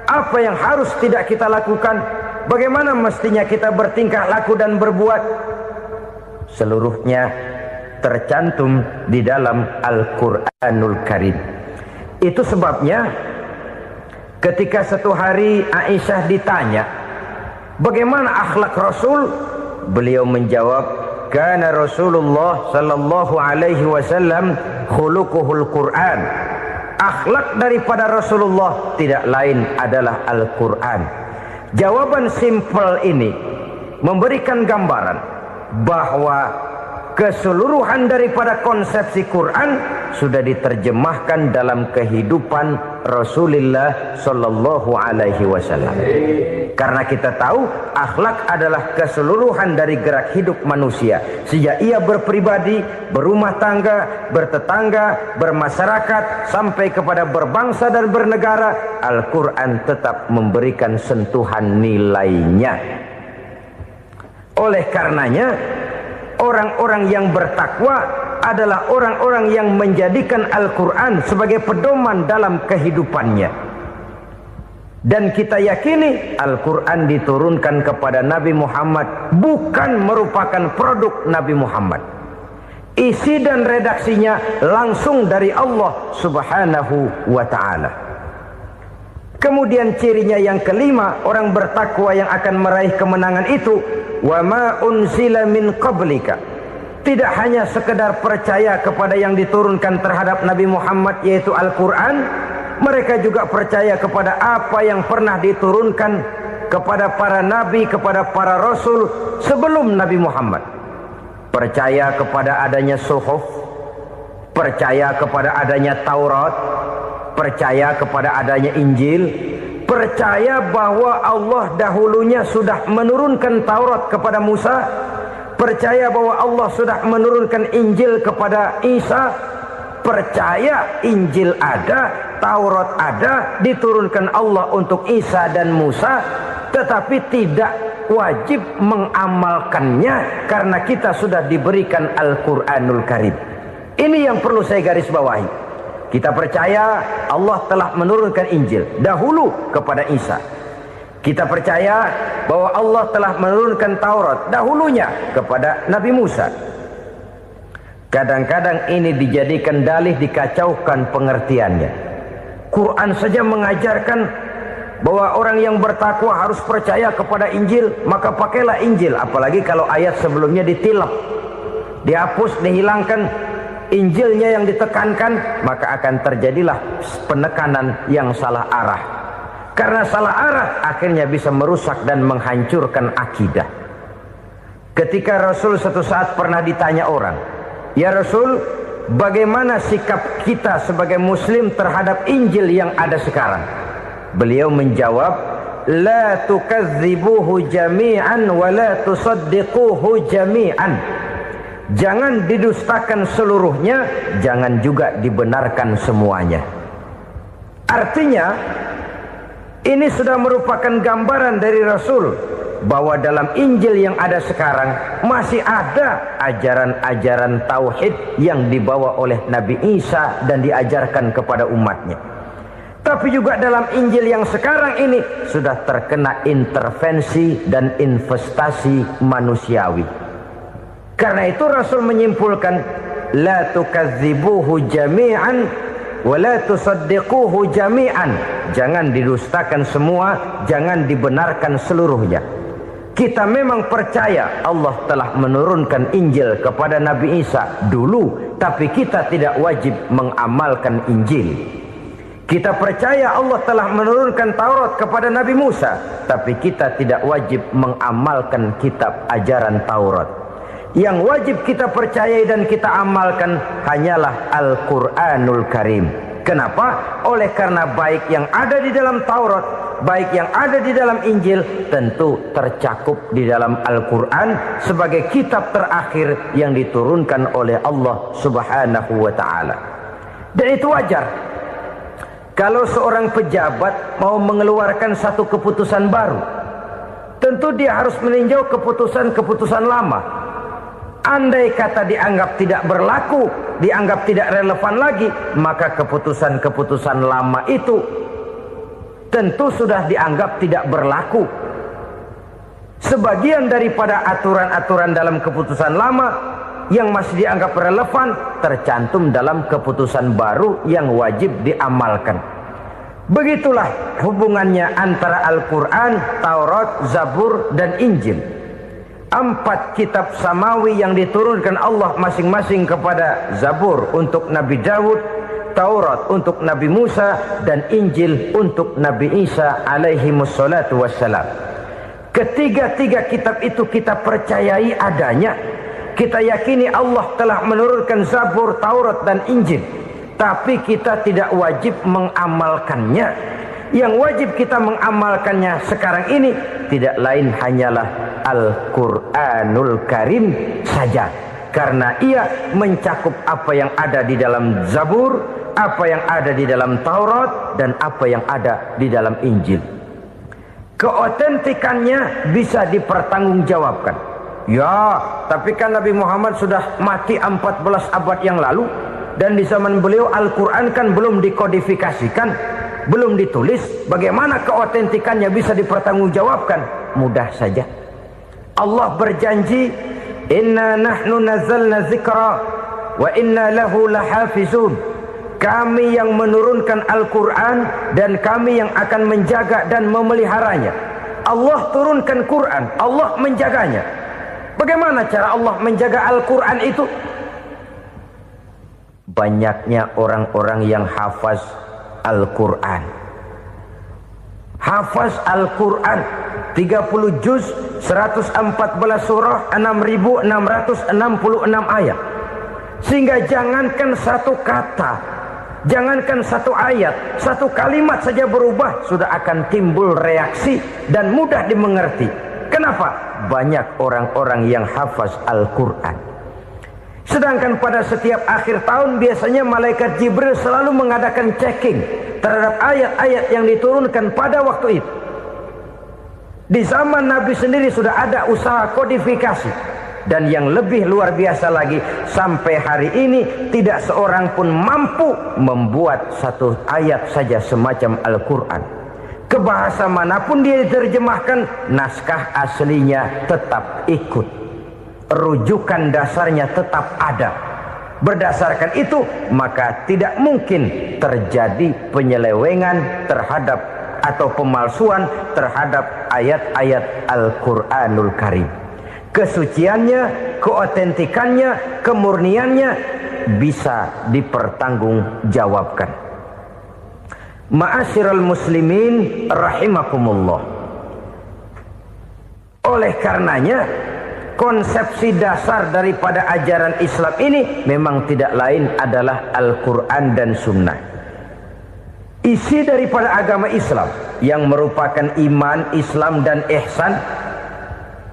Speaker 1: apa yang harus tidak kita lakukan, bagaimana mestinya kita bertingkah laku dan berbuat, seluruhnya tercantum di dalam Al-Quranul Karim. Itu sebabnya ketika satu hari Aisyah ditanya bagaimana akhlak Rasul, beliau menjawab, kana Rasulullah sallallahu alaihi wasallam khuluquhul Quran. Akhlak daripada Rasulullah tidak lain adalah Al-Quran. Jawaban simpel ini memberikan gambaran bahwa keseluruhan daripada konsepsi Quran sudah diterjemahkan dalam kehidupan Rasulullah sallallahu alaihi wasallam. Karena kita tahu akhlak adalah keseluruhan dari gerak hidup manusia. Sejak ia berpribadi, berumah tangga, bertetangga, bermasyarakat, sampai kepada berbangsa dan bernegara, Al-Quran tetap memberikan sentuhan nilainya. Oleh karenanya, orang-orang yang bertakwa adalah orang-orang yang menjadikan Al-Quran sebagai pedoman dalam kehidupannya. Dan kita yakini Al-Quran diturunkan kepada Nabi Muhammad bukan merupakan produk Nabi Muhammad. Isi dan redaksinya langsung dari Allah subhanahu wa ta'ala. Kemudian cirinya yang kelima, orang bertakwa yang akan meraih kemenangan itu, wa ma unzila min qablika. Tidak hanya sekedar percaya kepada yang diturunkan terhadap Nabi Muhammad, yaitu Al-Quran, mereka juga percaya kepada apa yang pernah diturunkan kepada para nabi, kepada para rasul sebelum Nabi Muhammad. Percaya kepada adanya suhuf, percaya kepada adanya Taurat, percaya kepada adanya Injil, percaya bahwa Allah dahulunya sudah menurunkan Taurat kepada Musa, percaya bahwa Allah sudah menurunkan Injil kepada Isa, percaya Injil ada, Taurat ada, diturunkan Allah untuk Isa dan Musa, tetapi tidak wajib mengamalkannya karena kita sudah diberikan Al-Quranul Karim. Ini yang perlu saya garis bawahi. Kita percaya Allah telah menurunkan Injil dahulu kepada Isa. Kita percaya bahwa Allah telah menurunkan Taurat dahulunya kepada Nabi Musa. Kadang-kadang ini dijadikan dalih, dikacaukan pengertiannya. Quran saja mengajarkan bahwa orang yang bertakwa harus percaya kepada Injil, maka pakailah Injil. Apalagi kalau ayat sebelumnya ditilap, dihapus, dihilangkan, Injilnya yang ditekankan, maka akan terjadilah penekanan yang salah arah. Karena salah arah akhirnya bisa merusak dan menghancurkan akidah. Ketika Rasul suatu saat pernah ditanya orang, "Ya Rasul, bagaimana sikap kita sebagai muslim terhadap Injil yang ada sekarang?" Beliau menjawab, "La tukadzibuhu jami'an wa la tusaddiquhu jami'an." Jangan didustakan seluruhnya, jangan juga dibenarkan semuanya. Artinya, ini sudah merupakan gambaran dari Rasul bahwa dalam Injil yang ada sekarang masih ada ajaran-ajaran tauhid yang dibawa oleh Nabi Isa dan diajarkan kepada umatnya. Tapi juga dalam Injil yang sekarang ini sudah terkena intervensi dan investasi manusiawi. Karena itu Rasul menyimpulkan, la tukadzibuhu jami'an wa la tusaddiquhu jami'an. Jangan didustakan semua, jangan dibenarkan seluruhnya. Kita memang percaya Allah telah menurunkan Injil kepada Nabi Isa dulu, tapi kita tidak wajib mengamalkan Injil. Kita percaya Allah telah menurunkan Taurat kepada Nabi Musa, tapi kita tidak wajib mengamalkan kitab ajaran Taurat. Yang wajib kita percayai dan kita amalkan hanyalah Al-Quranul Karim. Kenapa? Oleh karena baik yang ada di dalam Taurat, baik yang ada di dalam Injil, tentu tercakup di dalam Al-Quran sebagai kitab terakhir yang diturunkan oleh Allah Subhanahu wa Ta'ala. Dan itu wajar. Kalau seorang pejabat mau mengeluarkan satu keputusan baru, tentu dia harus meninjau keputusan-keputusan lama. Andai kata dianggap tidak berlaku, dianggap tidak relevan lagi, maka keputusan-keputusan lama itu tentu sudah dianggap tidak berlaku. Sebagian daripada aturan-aturan dalam keputusan lama yang masih dianggap relevan tercantum dalam keputusan baru yang wajib diamalkan. Begitulah hubungannya antara Al-Quran, Taurat, Zabur, dan Injil. 4 kitab samawi yang diturunkan Allah masing-masing kepada Zabur untuk Nabi Daud, Taurat untuk Nabi Musa, dan Injil untuk Nabi Isa alaihi wassalatu wassalam. Ketiga-tiga kitab itu kita percayai adanya. Kita yakini Allah telah menurunkan Zabur, Taurat, dan Injil. Tapi kita tidak wajib mengamalkannya. Yang wajib kita mengamalkannya sekarang ini tidak lain hanyalah Al-Quranul Karim saja. Karena ia mencakup apa yang ada di dalam Zabur, apa yang ada di dalam Taurat, dan apa yang ada di dalam Injil. Keotentikannya bisa dipertanggungjawabkan. Ya, tapi kan Nabi Muhammad sudah mati 14 abad yang lalu, dan di zaman beliau Al-Quran kan belum dikodifikasikan, belum ditulis. Bagaimana keotentikannya bisa dipertanggungjawabkan? Mudah saja. Allah berjanji, "Inna nahnu nazzalna dzikra wa inna lahu lahafizun." Kami yang menurunkan Al-Quran dan kami yang akan menjaga dan memeliharanya. Allah turunkan Quran, Allah menjaganya. Bagaimana cara Allah menjaga Al-Quran itu? Banyaknya orang-orang yang hafaz Al-Quran. Hafaz Al-Quran 30 juz, 114 surah, 6.666 ayat. Sehingga jangankan satu kata, Jangankan satu ayat, satu kalimat saja berubah, sudah akan timbul reaksi dan mudah dimengerti. Kenapa? Banyak orang-orang yang hafaz Al-Quran. Sedangkan pada setiap akhir tahun biasanya malaikat Jibril selalu mengadakan checking terhadap ayat-ayat yang diturunkan pada waktu itu. Di zaman Nabi sendiri sudah ada usaha kodifikasi. Dan yang lebih luar biasa lagi, sampai hari ini tidak seorang pun mampu membuat satu ayat saja semacam Al-Quran. Ke bahasa manapun dia diterjemahkan, naskah aslinya tetap ikut. Rujukan dasarnya tetap ada. Berdasarkan itu, maka tidak mungkin terjadi penyelewengan terhadap atau pemalsuan terhadap ayat-ayat Al-Quranul Karim. Kesuciannya, keotentikannya, kemurniannya bisa dipertanggungjawabkan. Ma'asyiral muslimin rahimakumullah. Oleh karenanya, konsepsi dasar daripada ajaran Islam ini memang tidak lain adalah Al-Quran dan Sunnah. Isi daripada agama Islam yang merupakan iman, Islam dan ihsan,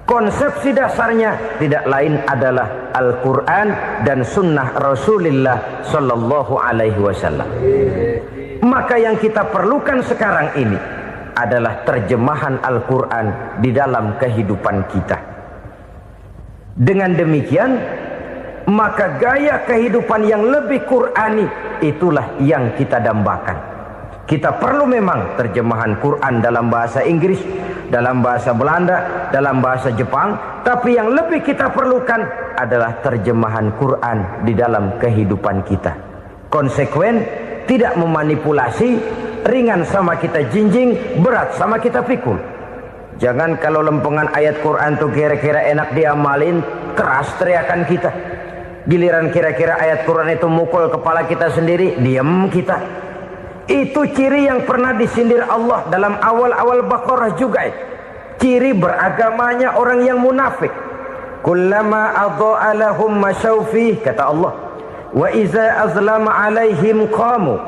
Speaker 1: konsepsi dasarnya tidak lain adalah Al-Quran dan Sunnah Rasulullah Sallallahu Alaihi Wasallam. Maka yang kita perlukan sekarang ini adalah terjemahan Al-Quran di dalam kehidupan kita. Dengan demikian, maka gaya kehidupan yang lebih Qurani itulah yang kita dambakan. Kita perlu memang terjemahan Quran dalam bahasa Inggris, dalam bahasa Belanda, dalam bahasa Jepang, tapi yang lebih kita perlukan adalah terjemahan Quran di dalam kehidupan kita. Konsekuen, tidak memanipulasi, ringan sama kita jinjing, berat sama kita pikul. Jangan kalau lempengan ayat Quran tuh kira-kira enak diamalin, keras teriakan kita. Giliran kira-kira ayat Quran itu mukul kepala kita sendiri, diam kita. Itu ciri yang pernah disindir Allah dalam awal-awal Baqarah juga. Ciri beragamanya orang yang munafik. Kullama adha'a lahum masyawfih, kata Allah. Wa iza azlama alaihim qamu.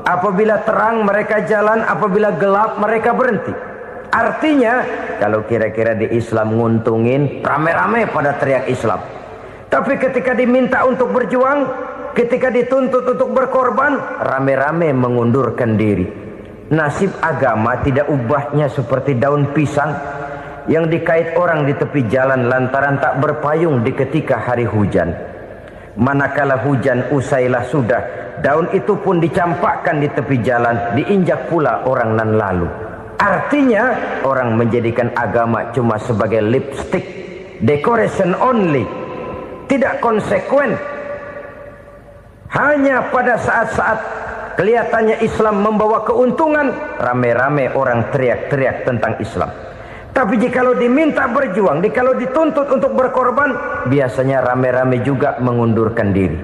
Speaker 1: Apabila terang mereka jalan, apabila gelap mereka berhenti. Artinya, kalau kira-kira di Islam nguntungin, rame-rame pada teriak Islam. Tapi ketika diminta untuk berjuang, ketika dituntut untuk berkorban, rame-rame mengundurkan diri. Nasib agama tidak ubahnya seperti daun pisang yang dikait orang di tepi jalan lantaran tak berpayung di ketika hari hujan. Manakala hujan usailah sudah, daun itu pun dicampakkan di tepi jalan, diinjak pula orang nan lalu. Artinya, orang menjadikan agama cuma sebagai lipstick, decoration only, tidak konsekuen. Hanya pada saat-saat kelihatannya Islam membawa keuntungan, rame-rame orang teriak-teriak tentang Islam. Tapi jikalau diminta berjuang, jikalau dituntut untuk berkorban, biasanya rame-rame juga mengundurkan diri.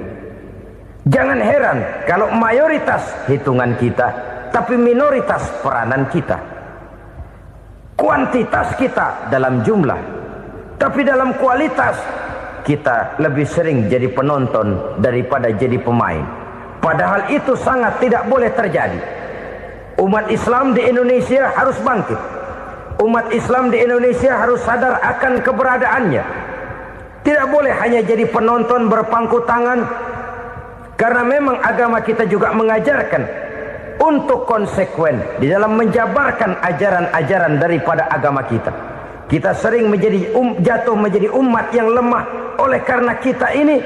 Speaker 1: Jangan heran kalau mayoritas hitungan kita, tapi minoritas peranan kita. Kuantitas kita dalam jumlah, tapi dalam kualitas kita lebih sering jadi penonton daripada jadi pemain. Padahal itu sangat tidak boleh terjadi. Umat Islam di Indonesia harus bangkit. Umat Islam di Indonesia harus sadar akan keberadaannya. Tidak boleh hanya jadi penonton berpangku tangan. Karena memang agama kita juga mengajarkan untuk konsekuen di dalam menjabarkan ajaran-ajaran daripada agama kita. Kita sering jatuh menjadi umat yang lemah. Oleh karena kita ini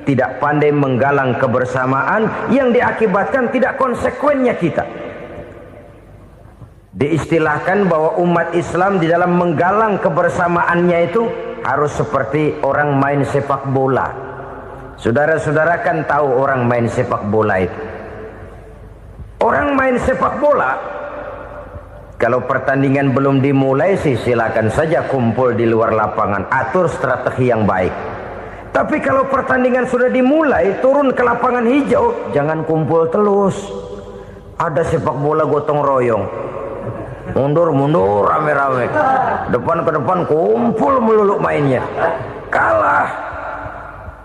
Speaker 1: tidak pandai menggalang kebersamaan yang diakibatkan tidak konsekuennya kita. Diistilahkan bahwa umat Islam di dalam menggalang kebersamaannya itu harus seperti orang main sepak bola. Saudara-saudara kan tahu orang main sepak bola itu. Orang main sepak bola, kalau pertandingan belum dimulai sih silakan saja kumpul di luar lapangan, atur strategi yang baik. Tapi kalau pertandingan sudah dimulai, turun ke lapangan hijau, jangan kumpul terus. Ada sepak bola gotong royong, mundur-mundur rame-rame, depan ke depan kumpul melulu mainnya. Kalah.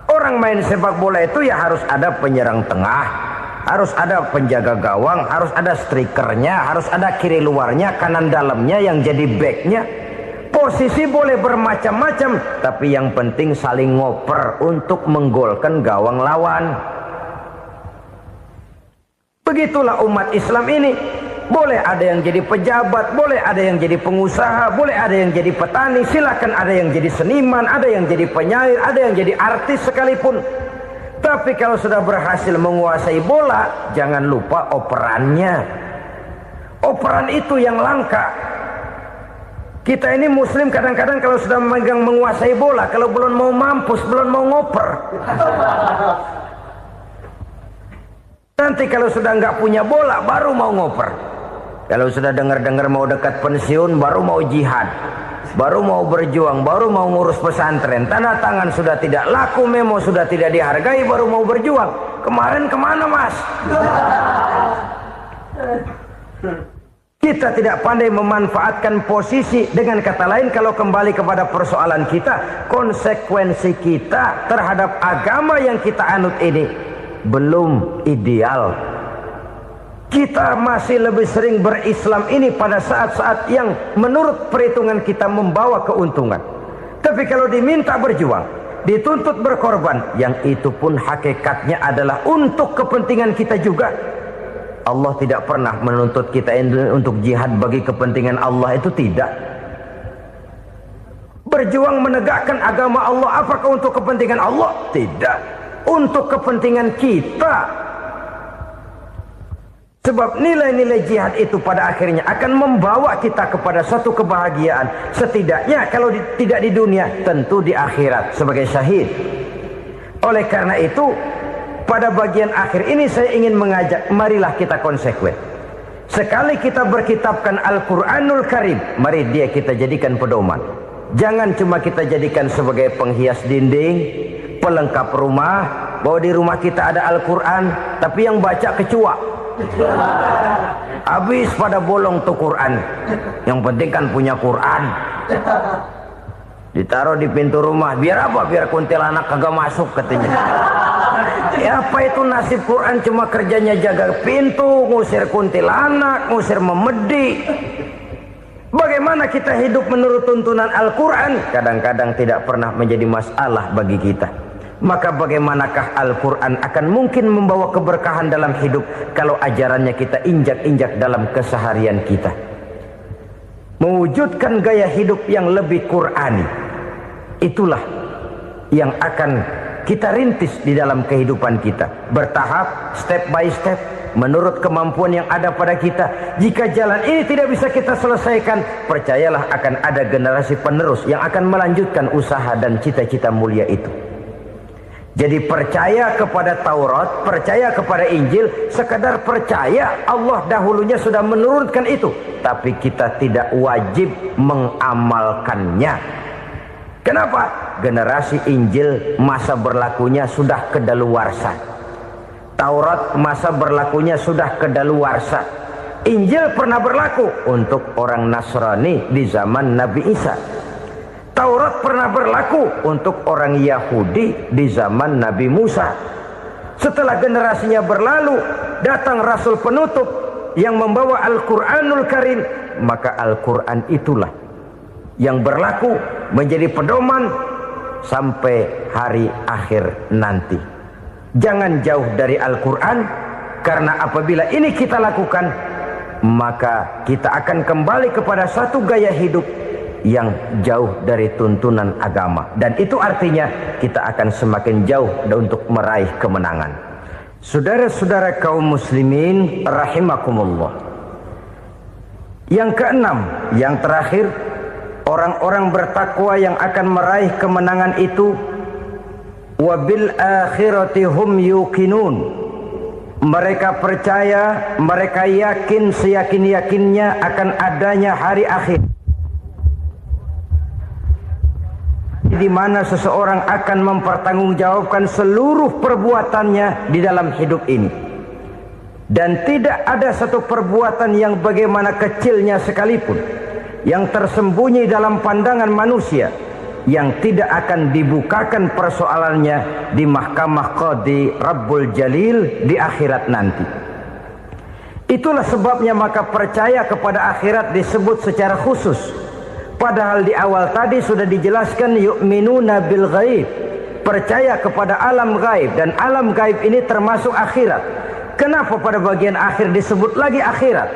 Speaker 1: Orang main sepak bola itu ya harus ada penyerang tengah, harus ada penjaga gawang, harus ada strikernya, harus ada kiri luarnya, kanan dalamnya yang jadi backnya. Posisi boleh bermacam-macam, tapi yang penting saling ngoper untuk menggolkan gawang lawan. Begitulah umat Islam ini. Boleh ada yang jadi pejabat, boleh ada yang jadi pengusaha, boleh ada yang jadi petani, silakan ada yang jadi seniman, ada yang jadi penyair, ada yang jadi artis sekalipun. Tapi kalau sudah berhasil menguasai bola, jangan lupa operannya. Operan itu yang langka. Kita ini muslim kadang-kadang kalau sudah memegang menguasai bola, kalau belum mau mampus, belum mau ngoper. Nanti kalau sudah nggak punya bola, baru mau ngoper. Kalau sudah dengar-dengar mau dekat pensiun, baru mau jihad, baru mau berjuang, baru mau ngurus pesantren. Tanda tangan sudah tidak laku, memo sudah tidak dihargai, baru mau berjuang. Kemarin kemana mas? Kita tidak pandai memanfaatkan posisi. Dengan kata lain, kalau kembali kepada persoalan kita, konsekuensi kita terhadap agama yang kita anut ini belum ideal. Kita masih lebih sering berislam ini pada saat-saat yang menurut perhitungan kita membawa keuntungan. Tapi kalau diminta berjuang, dituntut berkorban, yang itu pun hakikatnya adalah untuk kepentingan kita juga. Allah tidak pernah menuntut kita untuk jihad bagi kepentingan Allah, itu tidak. Berjuang menegakkan agama Allah, apakah untuk kepentingan Allah? Tidak. Untuk kepentingan kita. Sebab nilai-nilai jihad itu pada akhirnya akan membawa kita kepada satu kebahagiaan. Setidaknya kalau tidak di dunia, tentu di akhirat sebagai syahid. Oleh karena itu, pada bagian akhir ini saya ingin mengajak, marilah kita konsekuen. Sekali kita berkitabkan Al-Quranul Karim, mari dia kita jadikan pedoman. Jangan cuma kita jadikan sebagai penghias dinding, pelengkap rumah, bahwa di rumah kita ada Al-Quran, tapi yang baca kecoa. Habis pada bolong tuh Quran. Yang penting kan punya Quran. Ditaruh di pintu rumah. Biar apa? Biar kuntilanak kagak masuk katanya. Ya apa itu nasib Quran, cuma kerjanya jaga pintu, ngusir kuntilanak, ngusir memedi. Bagaimana kita hidup menurut tuntunan Al-Quran? Kadang-kadang tidak pernah menjadi masalah bagi kita. Maka bagaimanakah Al-Quran akan mungkin membawa keberkahan dalam hidup kalau ajarannya kita injak-injak dalam keseharian kita? Mewujudkan gaya hidup yang lebih Qurani, itulah yang akan kita rintis di dalam kehidupan kita. Bertahap, step by step, menurut kemampuan yang ada pada kita. Jika jalan ini tidak bisa kita selesaikan, percayalah akan ada generasi penerus yang akan melanjutkan usaha dan cita-cita mulia itu. Jadi percaya kepada Taurat, percaya kepada Injil, sekadar percaya Allah dahulunya sudah menurunkan itu, tapi kita tidak wajib mengamalkannya. Kenapa? Generasi Injil masa berlakunya sudah kedaluarsa. Taurat masa berlakunya sudah kedaluarsa. Injil pernah berlaku untuk orang Nasrani di zaman Nabi Isa. Taurat pernah berlaku untuk orang Yahudi di zaman Nabi Musa. Setelah generasinya berlalu, datang Rasul penutup yang membawa Al-Quranul Karim. Maka Al-Quran itulah yang berlaku menjadi pedoman sampai hari akhir nanti. Jangan jauh dari Al-Quran, karena apabila ini kita lakukan, maka kita akan kembali kepada satu gaya hidup yang jauh dari tuntunan agama, dan itu artinya kita akan semakin jauh untuk meraih kemenangan. Saudara-saudara kaum muslimin rahimakumullah. Yang keenam, yang terakhir, orang-orang bertakwa yang akan meraih kemenangan itu wabil akhirati hum yuqinun. Mereka percaya, mereka yakin seyakin-yakinnya akan adanya hari akhir, di mana seseorang akan mempertanggungjawabkan seluruh perbuatannya di dalam hidup ini. Dan tidak ada satu perbuatan yang bagaimana kecilnya sekalipun yang tersembunyi dalam pandangan manusia yang tidak akan dibukakan persoalannya di mahkamah Qadi Rabbul Jalil di akhirat nanti. Itulah sebabnya maka percaya kepada akhirat disebut secara khusus. Padahal di awal tadi sudah dijelaskan yu'minuna bil ghaib, percaya kepada alam gaib, dan alam gaib ini termasuk akhirat. Kenapa pada bagian akhir disebut lagi akhirat?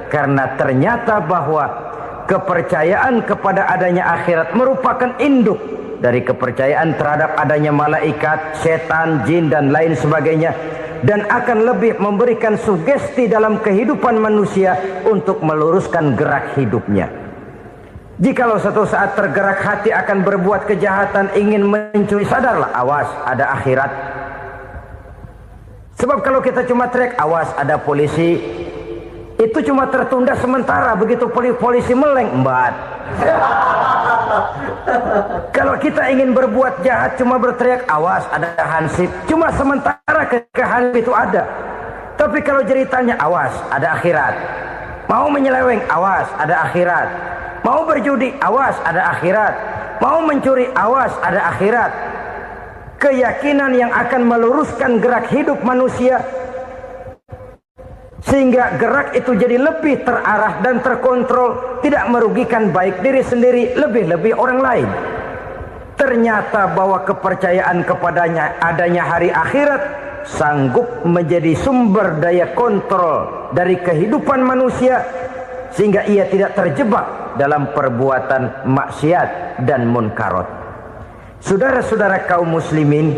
Speaker 1: Karena ternyata bahwa kepercayaan kepada adanya akhirat merupakan induk dari kepercayaan terhadap adanya malaikat, setan, jin dan lain sebagainya, dan akan lebih memberikan sugesti dalam kehidupan manusia untuk meluruskan gerak hidupnya. Jikalau suatu saat tergerak hati akan berbuat kejahatan, ingin mencuri, sadarlah, awas ada akhirat. Sebab kalau kita cuma teriak awas ada polisi, itu cuma tertunda sementara, begitu polisi meleng, embat. Kalau kita ingin berbuat jahat cuma berteriak awas ada hansip, cuma sementara ketika hansip itu ada. Tapi kalau ceritanya awas ada akhirat, mau menyeleweng awas ada akhirat, mau berjudi awas ada akhirat, mau mencuri awas ada akhirat. Keyakinan yang akan meluruskan gerak hidup manusia sehingga gerak itu jadi lebih terarah dan terkontrol, tidak merugikan baik diri sendiri, lebih-lebih orang lain. Ternyata bahwa kepercayaan kepadanya adanya hari akhirat sanggup menjadi sumber daya kontrol dari kehidupan manusia, sehingga ia tidak terjebak dalam perbuatan maksiat dan munkarat. Saudara-saudara kaum muslimin,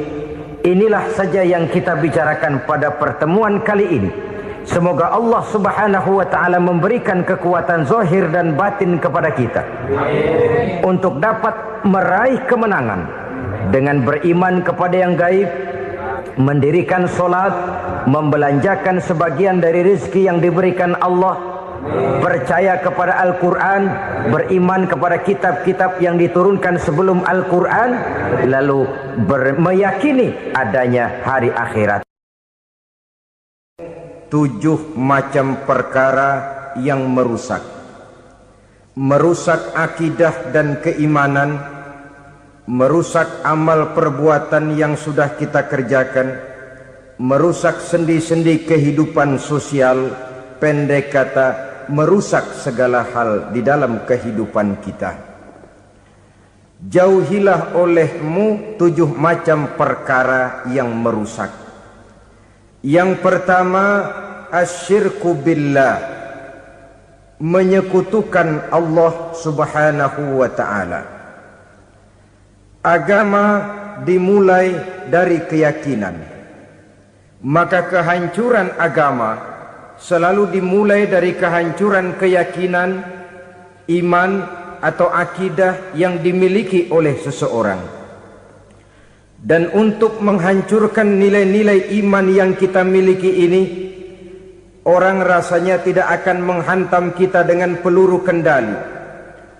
Speaker 1: inilah saja yang kita bicarakan pada pertemuan kali ini. Semoga Allah subhanahu wa ta'ala memberikan kekuatan zahir dan batin kepada kita untuk dapat meraih kemenangan dengan beriman kepada yang gaib, mendirikan solat, membelanjakan sebagian dari rezeki yang diberikan Allah, percaya kepada Al-Quran, beriman kepada kitab-kitab yang diturunkan sebelum Al-Quran, lalu meyakini adanya hari akhirat. 7 macam perkara yang merusak akidah dan keimanan, merusak amal perbuatan yang sudah kita kerjakan, merusak sendi-sendi kehidupan sosial, pendek kata merusak segala hal di dalam kehidupan kita. Jauhilah olehmu 7 macam perkara yang merusak. Yang pertama, asyirku billah, menyekutukan Allah subhanahu wa ta'ala. Agama dimulai dari keyakinan, maka kehancuran agama selalu dimulai dari kehancuran keyakinan, iman atau akidah yang dimiliki oleh seseorang. Dan untuk menghancurkan nilai-nilai iman yang kita miliki ini, orang rasanya tidak akan menghantam kita dengan peluru kendali.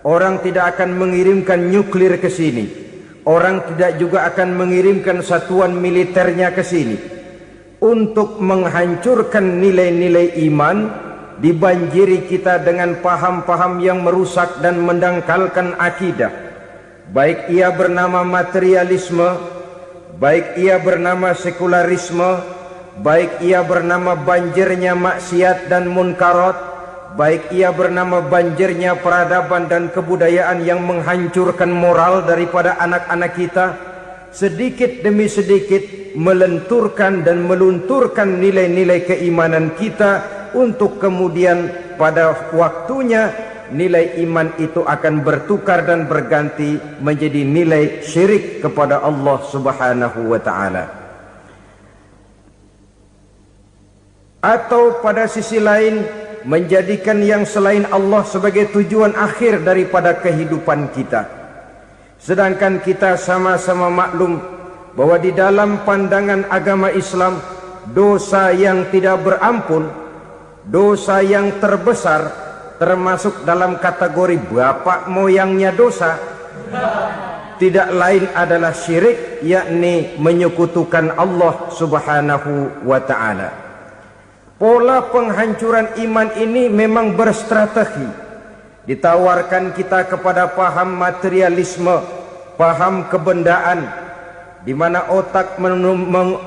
Speaker 1: Orang tidak akan mengirimkan nuklir ke sini. Orang tidak juga akan mengirimkan satuan militernya ke sini. Untuk menghancurkan nilai-nilai iman, dibanjiri kita dengan paham-paham yang merusak dan mendangkalkan akidah. Baik ia bernama materialisme, baik ia bernama sekularisme, baik ia bernama banjirnya maksiat dan munkarat, baik ia bernama banjirnya peradaban dan kebudayaan yang menghancurkan moral daripada anak-anak kita, sedikit demi sedikit melenturkan dan melunturkan nilai-nilai keimanan kita, untuk kemudian pada waktunya nilai iman itu akan bertukar dan berganti menjadi nilai syirik kepada Allah subhanahu wa ta'ala. Atau pada sisi lain, menjadikan yang selain Allah sebagai tujuan akhir daripada kehidupan kita. Sedangkan kita sama-sama maklum bahwa di dalam pandangan agama Islam, dosa yang tidak berampun, dosa yang terbesar, termasuk dalam kategori bapak moyangnya dosa, tidak lain adalah syirik, yakni menyekutukan Allah subhanahu wa ta'ala. Pola penghancuran iman ini memang berstrategi. Ditawarkan kita kepada paham materialisme, paham kebendaan, di mana otak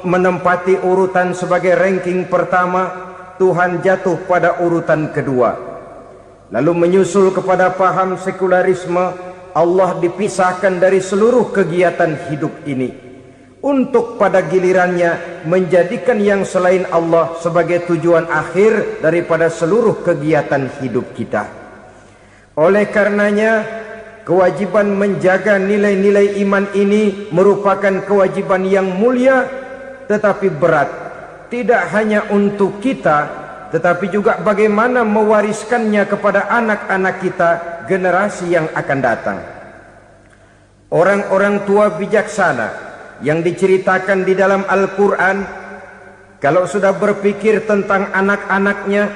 Speaker 1: menempati urutan sebagai ranking pertama, Tuhan jatuh pada urutan kedua. Lalu menyusul kepada paham sekularisme, Allah dipisahkan dari seluruh kegiatan hidup ini, untuk pada gilirannya menjadikan yang selain Allah sebagai tujuan akhir daripada seluruh kegiatan hidup kita. Oleh karenanya, kewajiban menjaga nilai-nilai iman ini merupakan kewajiban yang mulia tetapi berat, tidak hanya untuk kita, tetapi juga bagaimana mewariskannya kepada anak-anak kita, generasi yang akan datang. Orang-orang tua bijaksana yang diceritakan di dalam Al-Quran, kalau sudah berpikir tentang anak-anaknya,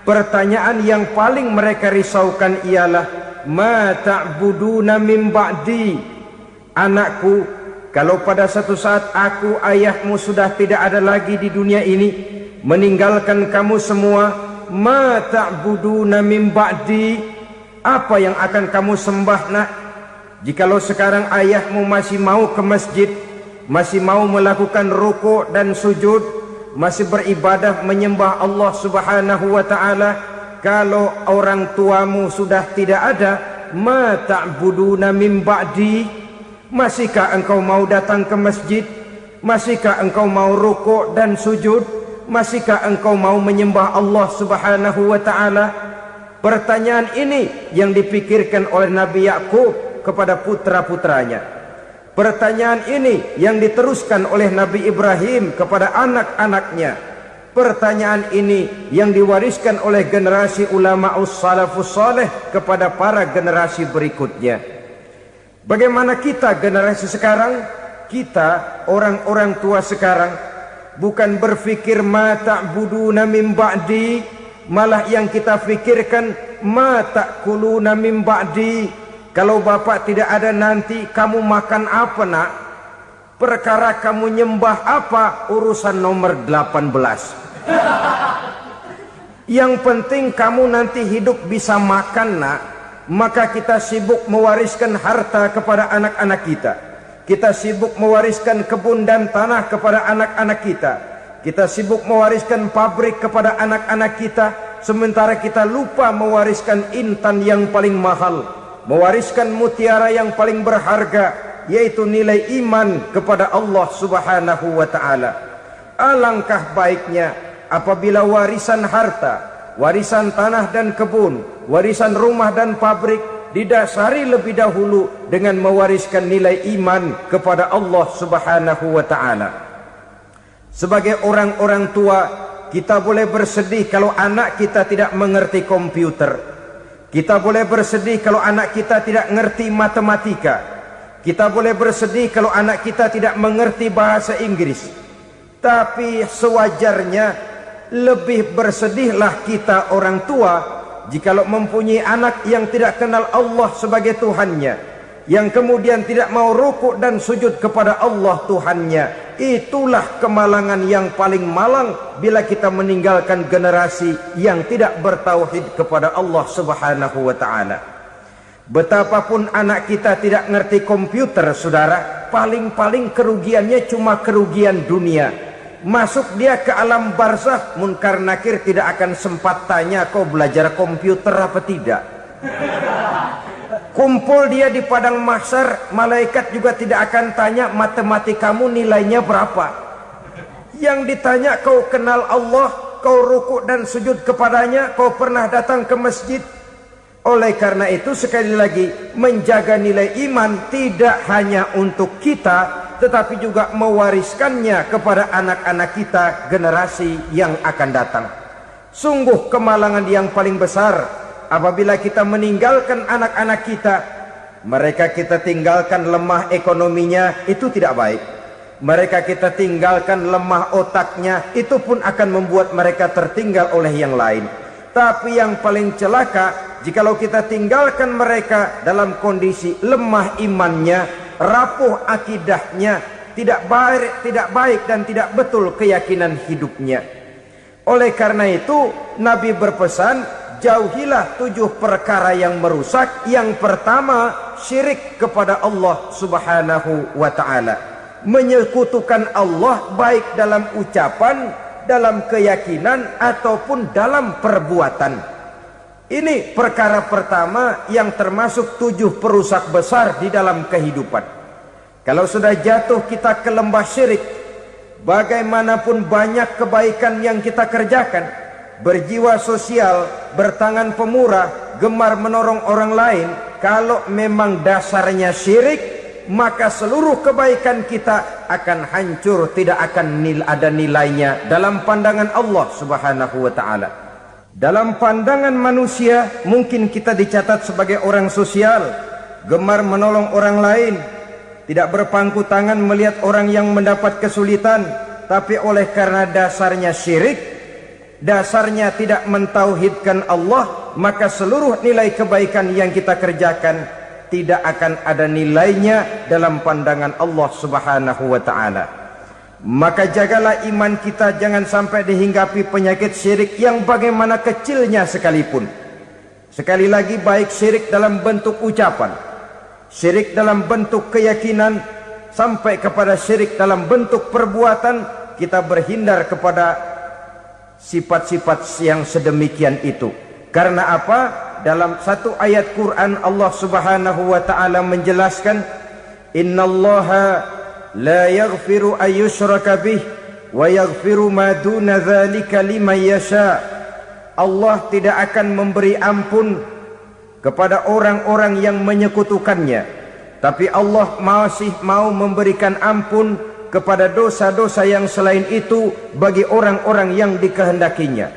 Speaker 1: pertanyaan yang paling mereka risaukan ialah, ma ta'buduna min ba'di. Anakku, kalau pada satu saat aku, ayahmu sudah tidak ada lagi di dunia ini, meninggalkan kamu semua, ma ta'buduna min ba'di, apa yang akan kamu sembah nak? Jikalau sekarang ayahmu masih mau ke masjid, masih mau melakukan rukuk dan sujud, masih beribadah menyembah Allah Subhanahu wa ta'ala, kalau orang tuamu sudah tidak ada, ma ta'buduna min ba'di, masihkah engkau mau datang ke masjid? Masihkah engkau mau rukuk dan sujud? Masihkah engkau mau menyembah Allah Subhanahu wa ta'ala? Pertanyaan ini yang dipikirkan oleh Nabi Yakub kepada putra-putranya. Pertanyaan ini yang diteruskan oleh Nabi Ibrahim kepada anak-anaknya. Pertanyaan ini yang diwariskan oleh generasi ulama'us salafus saleh kepada para generasi berikutnya. Bagaimana kita generasi sekarang? Kita orang-orang tua sekarang bukan berfikir ma ta'buduna min ba'di, malah yang kita fikirkan ma ta'kuluna min ba'di. Kalau bapak tidak ada nanti kamu makan apa nak? Perkara kamu nyembah apa, urusan nomor 18. Yang penting kamu nanti hidup bisa makan nak. Maka kita sibuk mewariskan harta kepada anak-anak kita. Kita sibuk mewariskan kebun dan tanah kepada anak-anak kita. Kita sibuk mewariskan pabrik kepada anak-anak kita, sementara kita lupa mewariskan intan yang paling mahal, mewariskan mutiara yang paling berharga, yaitu nilai iman kepada Allah Subhanahu wa ta'ala. Alangkah baiknya apabila warisan harta, warisan tanah dan kebun, warisan rumah dan pabrik didasari lebih dahulu dengan mewariskan nilai iman kepada Allah Subhanahu wa ta'ala. Sebagai orang-orang tua, kita boleh bersedih kalau anak kita tidak mengerti komputer. Kita boleh bersedih kalau anak kita tidak mengerti matematika. Kita boleh bersedih kalau anak kita tidak mengerti bahasa Inggris. Tapi sewajarnya lebih bersedihlah kita orang tua jikalau mempunyai anak yang tidak kenal Allah sebagai Tuhannya, yang kemudian tidak mau rukuk dan sujud kepada Allah Tuhannya. Itulah kemalangan yang paling malang bila kita meninggalkan generasi yang tidak bertauhid kepada Allah Subhanahu wa ta'ala. Betapapun anak kita tidak ngerti komputer, saudara, paling-paling kerugiannya cuma kerugian dunia. Masuk dia ke alam barzakh, munkar nakir tidak akan sempat tanya kau belajar komputer apa tidak. Kumpul dia di padang mahsyar, malaikat juga tidak akan tanya matematikamu nilainya berapa. Yang ditanya kau kenal Allah, kau rukuk dan sujud kepadanya, kau pernah datang ke masjid. Oleh karena itu sekali lagi, menjaga nilai iman tidak hanya untuk kita, tetapi juga mewariskannya kepada anak-anak kita, generasi yang akan datang. Sungguh kemalangan yang paling besar apabila kita meninggalkan anak-anak kita. Mereka kita tinggalkan lemah ekonominya, itu tidak baik. Mereka kita tinggalkan lemah otaknya, itu pun akan membuat mereka tertinggal oleh yang lain. Tapi yang paling celaka, jikalau kita tinggalkan mereka dalam kondisi lemah imannya, rapuh akidahnya, tidak baik dan tidak betul keyakinan hidupnya. Oleh karena itu Nabi berpesan, jauhilah 7 perkara yang merusak. Yang pertama, syirik kepada Allah Subhanahu wa ta'ala, menyekutukan Allah baik dalam ucapan, dalam keyakinan ataupun dalam perbuatan. Ini perkara pertama yang termasuk 7 perusak besar di dalam kehidupan. Kalau sudah jatuh kita ke lembah syirik, bagaimanapun banyak kebaikan yang kita kerjakan, berjiwa sosial, bertangan pemurah, gemar menolong orang lain, kalau memang dasarnya syirik, maka seluruh kebaikan kita akan hancur, tidak akan ada nilainya dalam pandangan Allah Subhanahu wa ta'ala. Dalam pandangan manusia, mungkin kita dicatat sebagai orang sosial, gemar menolong orang lain, tidak berpangku tangan melihat orang yang mendapat kesulitan, tapi oleh karena dasarnya syirik, dasarnya tidak mentauhidkan Allah, maka seluruh nilai kebaikan yang kita kerjakan tidak akan ada nilainya dalam pandangan Allah Subhanahu wa ta'ala. Maka jagalah iman kita jangan sampai dihinggapi penyakit syirik yang bagaimana kecilnya sekalipun. Sekali lagi, baik syirik dalam bentuk ucapan, syirik dalam bentuk keyakinan, sampai kepada syirik dalam bentuk perbuatan, kita berhindar kepada sifat-sifat yang sedemikian itu. Karena apa? Dalam satu ayat Quran Allah Subhanahu wa ta'ala menjelaskan, innallaha la yaghfiru ayyushraka bih wa yaghfiru ma duna dzalika liman yasha. Allah tidak akan memberi ampun kepada orang-orang yang menyekutukannya, tapi Allah masih mau memberikan ampun kepada dosa-dosa yang selain itu bagi orang-orang yang dikehendakinya.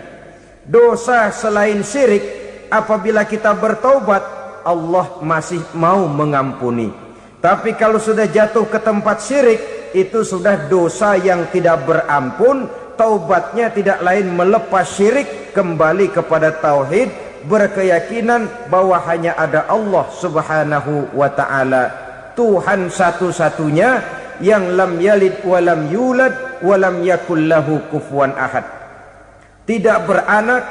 Speaker 1: Dosa selain syirik, apabila kita bertaubat, Allah masih mau mengampuni. Tapi kalau sudah jatuh ke tempat syirik, itu sudah dosa yang tidak berampun. Taubatnya tidak lain melepas syirik, kembali kepada tauhid, berkeyakinan bahwa hanya ada Allah Subhanahu wa ta'ala, Tuhan satu-satunya, yang lam yalid walam yulad walam yakul lahu kufuwan ahad. Tidak beranak,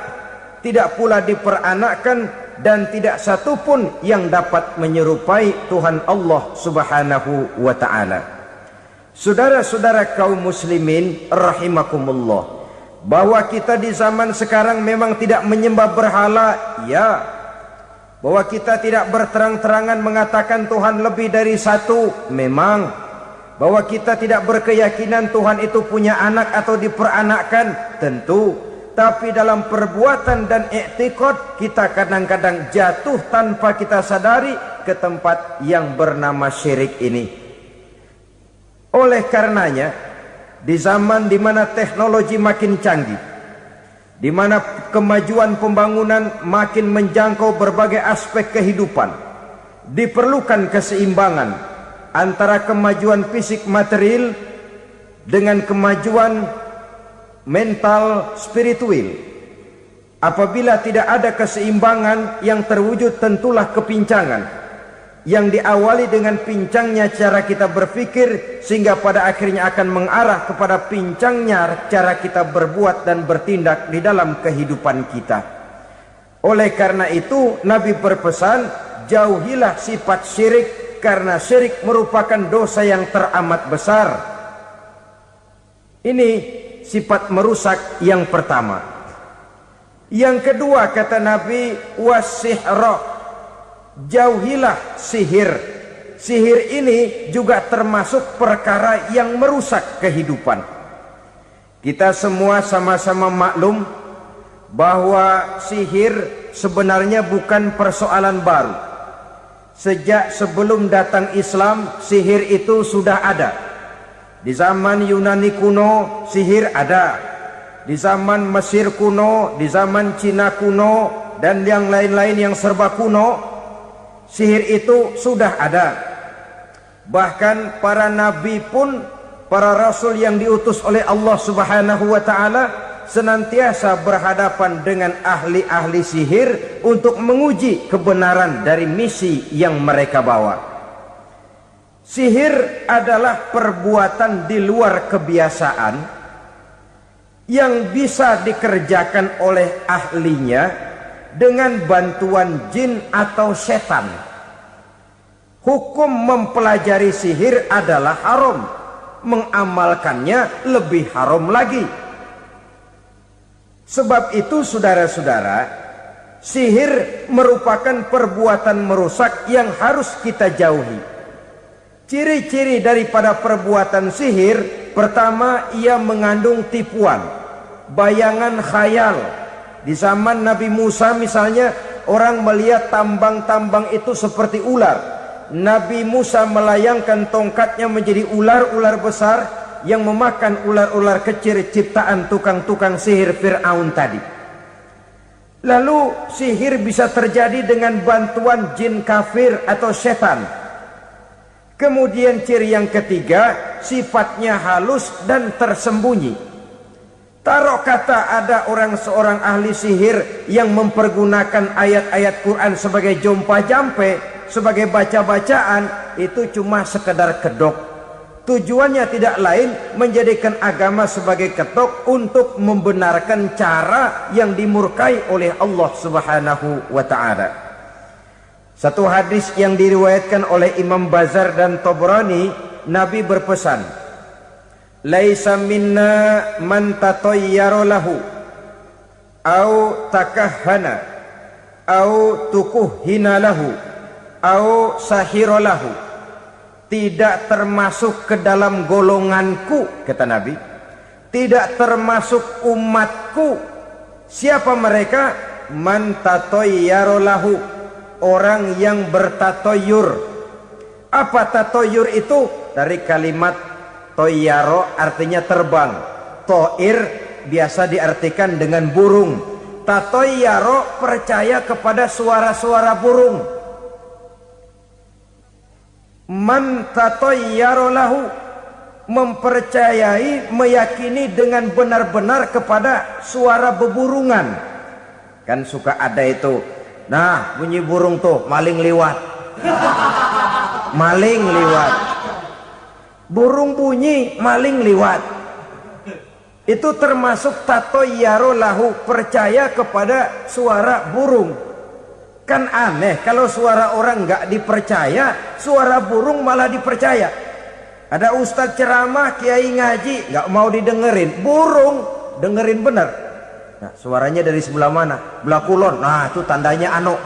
Speaker 1: tidak pula diperanakkan, dan tidak satupun yang dapat menyerupai Tuhan Allah Subhanahu wa ta'ala. Saudara-saudara kaum muslimin rahimakumullah, bahwa kita di zaman sekarang memang tidak menyembah berhala, ya. Bahwa kita tidak berterang-terangan mengatakan Tuhan lebih dari satu, memang. Bahwa kita tidak berkeyakinan Tuhan itu punya anak atau diperanakkan, tentu. Tapi dalam perbuatan dan i'tiqad, kita kadang-kadang jatuh tanpa kita sadari ke tempat yang bernama syirik ini. Oleh karenanya, di zaman di mana teknologi makin canggih, di mana kemajuan pembangunan makin menjangkau berbagai aspek kehidupan, diperlukan keseimbangan antara kemajuan fisik material dengan kemajuan mental spiritual. Apabila tidak ada keseimbangan yang terwujud, tentulah kepincangan yang diawali dengan pincangnya cara kita berpikir, sehingga pada akhirnya akan mengarah kepada pincangnya cara kita berbuat dan bertindak di dalam kehidupan kita. Oleh karena itu Nabi berpesan, jauhilah sifat syirik, karena syirik merupakan dosa yang teramat besar. Ini sifat merusak yang pertama. Yang kedua, kata Nabi, wasihra, jauhilah sihir. Sihir ini juga termasuk perkara yang merusak kehidupan. Kita semua sama-sama maklum bahwa sihir sebenarnya bukan persoalan baru. Sejak sebelum datang Islam, sihir itu sudah ada. Di zaman Yunani kuno, sihir ada. Di zaman Mesir kuno, di zaman Cina kuno, dan yang lain-lain yang serba kuno, sihir itu sudah ada. Bahkan para nabi pun, para rasul yang diutus oleh Allah Subhanahu wa ta'ala, senantiasa berhadapan dengan ahli-ahli sihir untuk menguji kebenaran dari misi yang mereka bawa. Sihir adalah perbuatan di luar kebiasaan yang bisa dikerjakan oleh ahlinya dengan bantuan jin atau setan. Hukum mempelajari sihir adalah haram, mengamalkannya lebih haram lagi. Sebab itu saudara-saudara, sihir merupakan perbuatan merusak yang harus kita jauhi. Ciri-ciri daripada perbuatan sihir, pertama, ia mengandung tipuan, bayangan khayal. Di zaman Nabi Musa misalnya, orang melihat tambang-tambang itu seperti ular. Nabi Musa melayangkan tongkatnya menjadi ular-ular besar yang memakan ular-ular kecil ciptaan tukang-tukang sihir Fir'aun tadi. Lalu sihir bisa terjadi dengan bantuan jin kafir atau setan. Kemudian ciri yang ketiga, sifatnya halus dan tersembunyi. Taruh kata ada seorang ahli sihir yang mempergunakan ayat-ayat Quran sebagai jompa-jampe, sebagai baca-bacaan, itu cuma sekedar kedok. Tujuannya tidak lain menjadikan agama sebagai ketok untuk membenarkan cara yang dimurkai oleh Allah Subhanahu wa ta'ala. Satu hadis yang diriwayatkan oleh Imam Bazar dan Tabrani, Nabi berpesan, "Laisa minna man tatayyara lahu au takahhana au tukuhhina lahu au sahira lahu." Tidak termasuk ke dalam golonganku, kata Nabi. Tidak termasuk umatku. Siapa mereka? Man tatayyara lahu, orang yang bertatoyur. Apa tatoyur itu? Dari kalimat toyaro, artinya terbang. Toir biasa diartikan dengan burung. Tatoyaro percaya kepada suara-suara burung. Man tatayyara lahu, mempercayai, meyakini dengan benar-benar kepada suara beburungan. Kan suka ada itu, nah bunyi burung tuh, maling liwat. Maling liwat. Burung bunyi, maling liwat. Itu termasuk tatayyara lahu, percaya kepada suara burung. Kan aneh kalau suara orang nggak dipercaya, suara burung malah dipercaya. Ada ustadz ceramah, kiai ngaji, nggak mau didengerin, burung dengerin bener. Nah, suaranya dari sebelah mana? Belah kulon. Nah, itu tandanya ano.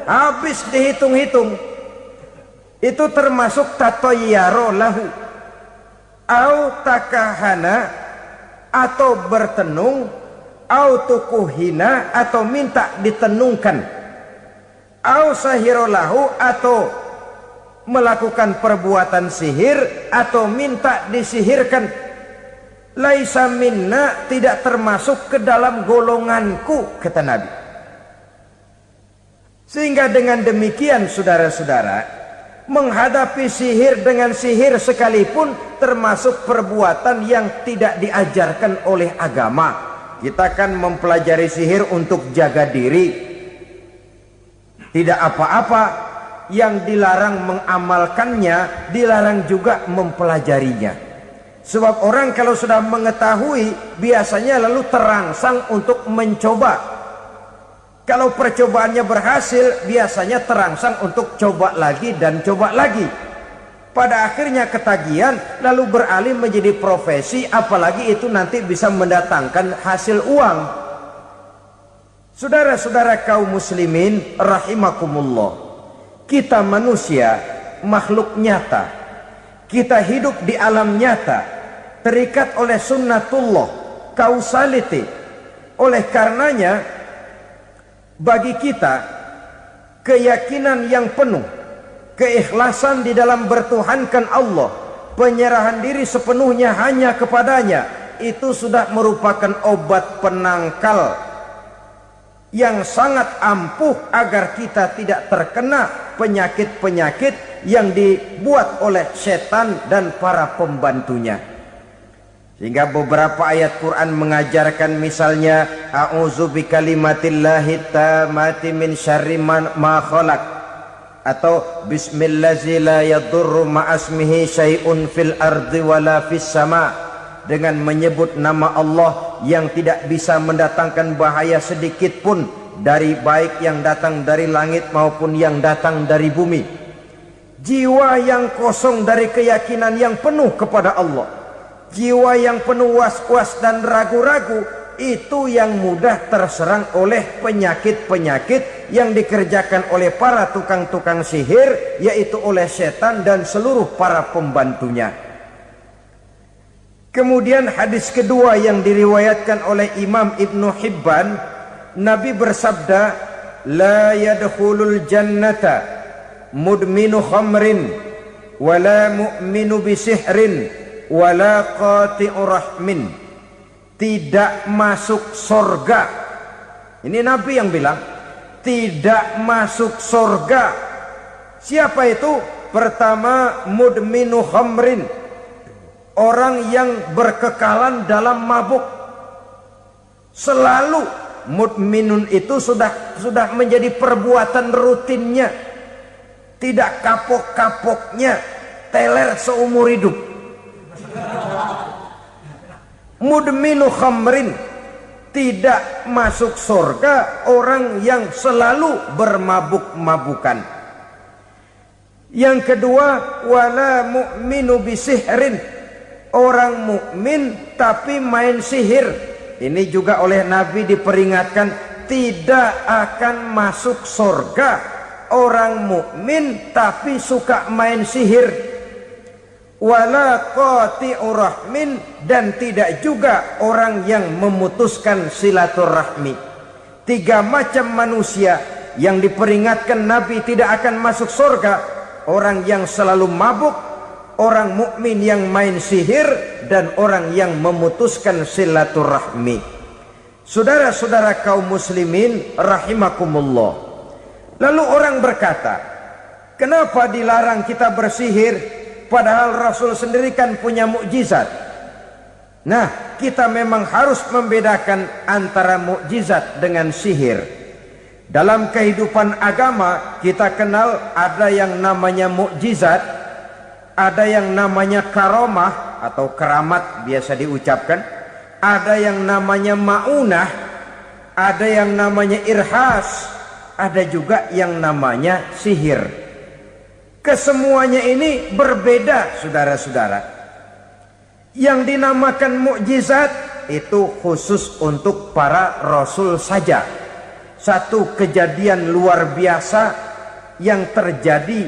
Speaker 1: Habis dihitung-hitung, itu termasuk tatayyara lahu. Au takahana, atau bertenung, au tukuhina, atau minta ditenungkan, au sahirolahu, atau melakukan perbuatan sihir, atau minta disihirkan. Laisa minna, tidak termasuk ke dalam golonganku, kata Nabi. Sehingga dengan demikian saudara-saudara, menghadapi sihir dengan sihir sekalipun termasuk perbuatan yang tidak diajarkan oleh agama. Kita kan mempelajari sihir untuk jaga diri, tidak apa-apa. Yang dilarang mengamalkannya, dilarang juga mempelajarinya. Sebab orang kalau sudah mengetahui, biasanya lalu terangsang untuk mencoba. Kalau percobaannya berhasil, biasanya terangsang untuk coba lagi dan coba lagi. Pada akhirnya ketagihan, lalu beralih menjadi profesi, apalagi itu nanti bisa mendatangkan hasil uang. Saudara-saudara kaum muslimin rahimakumullah, kita manusia makhluk nyata, kita hidup di alam nyata, terikat oleh sunnatullah, causality. Oleh karenanya bagi kita keyakinan yang penuh, keikhlasan di dalam bertuhankan Allah, penyerahan diri sepenuhnya hanya kepadanya, itu sudah merupakan obat penangkal yang sangat ampuh agar kita tidak terkena penyakit-penyakit yang dibuat oleh setan dan para pembantunya. Sehingga beberapa ayat Quran mengajarkan, misalnya a'udzu bikalimatillahi tammati min syarri ma khalaq, atau bismillazi la yadurru ma'asmihi syai'un fil ardi wala fis sama, dengan menyebut nama Allah yang tidak bisa mendatangkan bahaya sedikit pun dari baik yang datang dari langit maupun yang datang dari bumi. Jiwa yang kosong dari keyakinan yang penuh kepada Allah, jiwa yang penuh was-was dan ragu-ragu, itu yang mudah terserang oleh penyakit-penyakit yang dikerjakan oleh para tukang-tukang sihir, yaitu oleh setan dan seluruh para pembantunya. Kemudian hadis kedua yang diriwayatkan oleh Imam Ibnu Hibban, Nabi bersabda, la yadkhulul jannata mudminu khamrin wala mu'minu bisihrin wala qati'u rahmin. Tidak masuk surga. Ini Nabi yang bilang, tidak masuk surga. Siapa itu? Pertama, mudminu khamrin, orang yang berkekalan dalam mabuk. Selalu mudminun itu sudah menjadi perbuatan rutinnya, tidak kapok-kapoknya, teler seumur hidup. Mudminu khamrin, tidak masuk surga orang yang selalu bermabuk-mabukan. Yang kedua, wala mu'minu bisihrin, orang mukmin tapi main sihir. Ini juga oleh Nabi diperingatkan, tidak akan masuk surga orang mukmin tapi suka main sihir. Wala qati'u rahmin, dan tidak juga orang yang memutuskan silaturahmi. Tiga macam manusia yang diperingatkan Nabi tidak akan masuk surga: orang yang selalu mabuk, orang mukmin yang main sihir, dan orang yang memutuskan silaturahmi. Saudara-saudara kaum muslimin rahimakumullah. Lalu orang berkata, kenapa dilarang kita bersihir? Padahal Rasul sendiri kan punya mukjizat. Nah, kita memang harus membedakan antara mukjizat dengan sihir. Dalam kehidupan agama kita kenal ada yang namanya mukjizat, ada yang namanya karomah atau keramat biasa diucapkan, ada yang namanya maunah, ada yang namanya irhas, ada juga yang namanya sihir. Kesemuanya ini berbeda, saudara-saudara. Yang dinamakan mukjizat itu khusus untuk para rasul saja. Satu kejadian luar biasa yang terjadi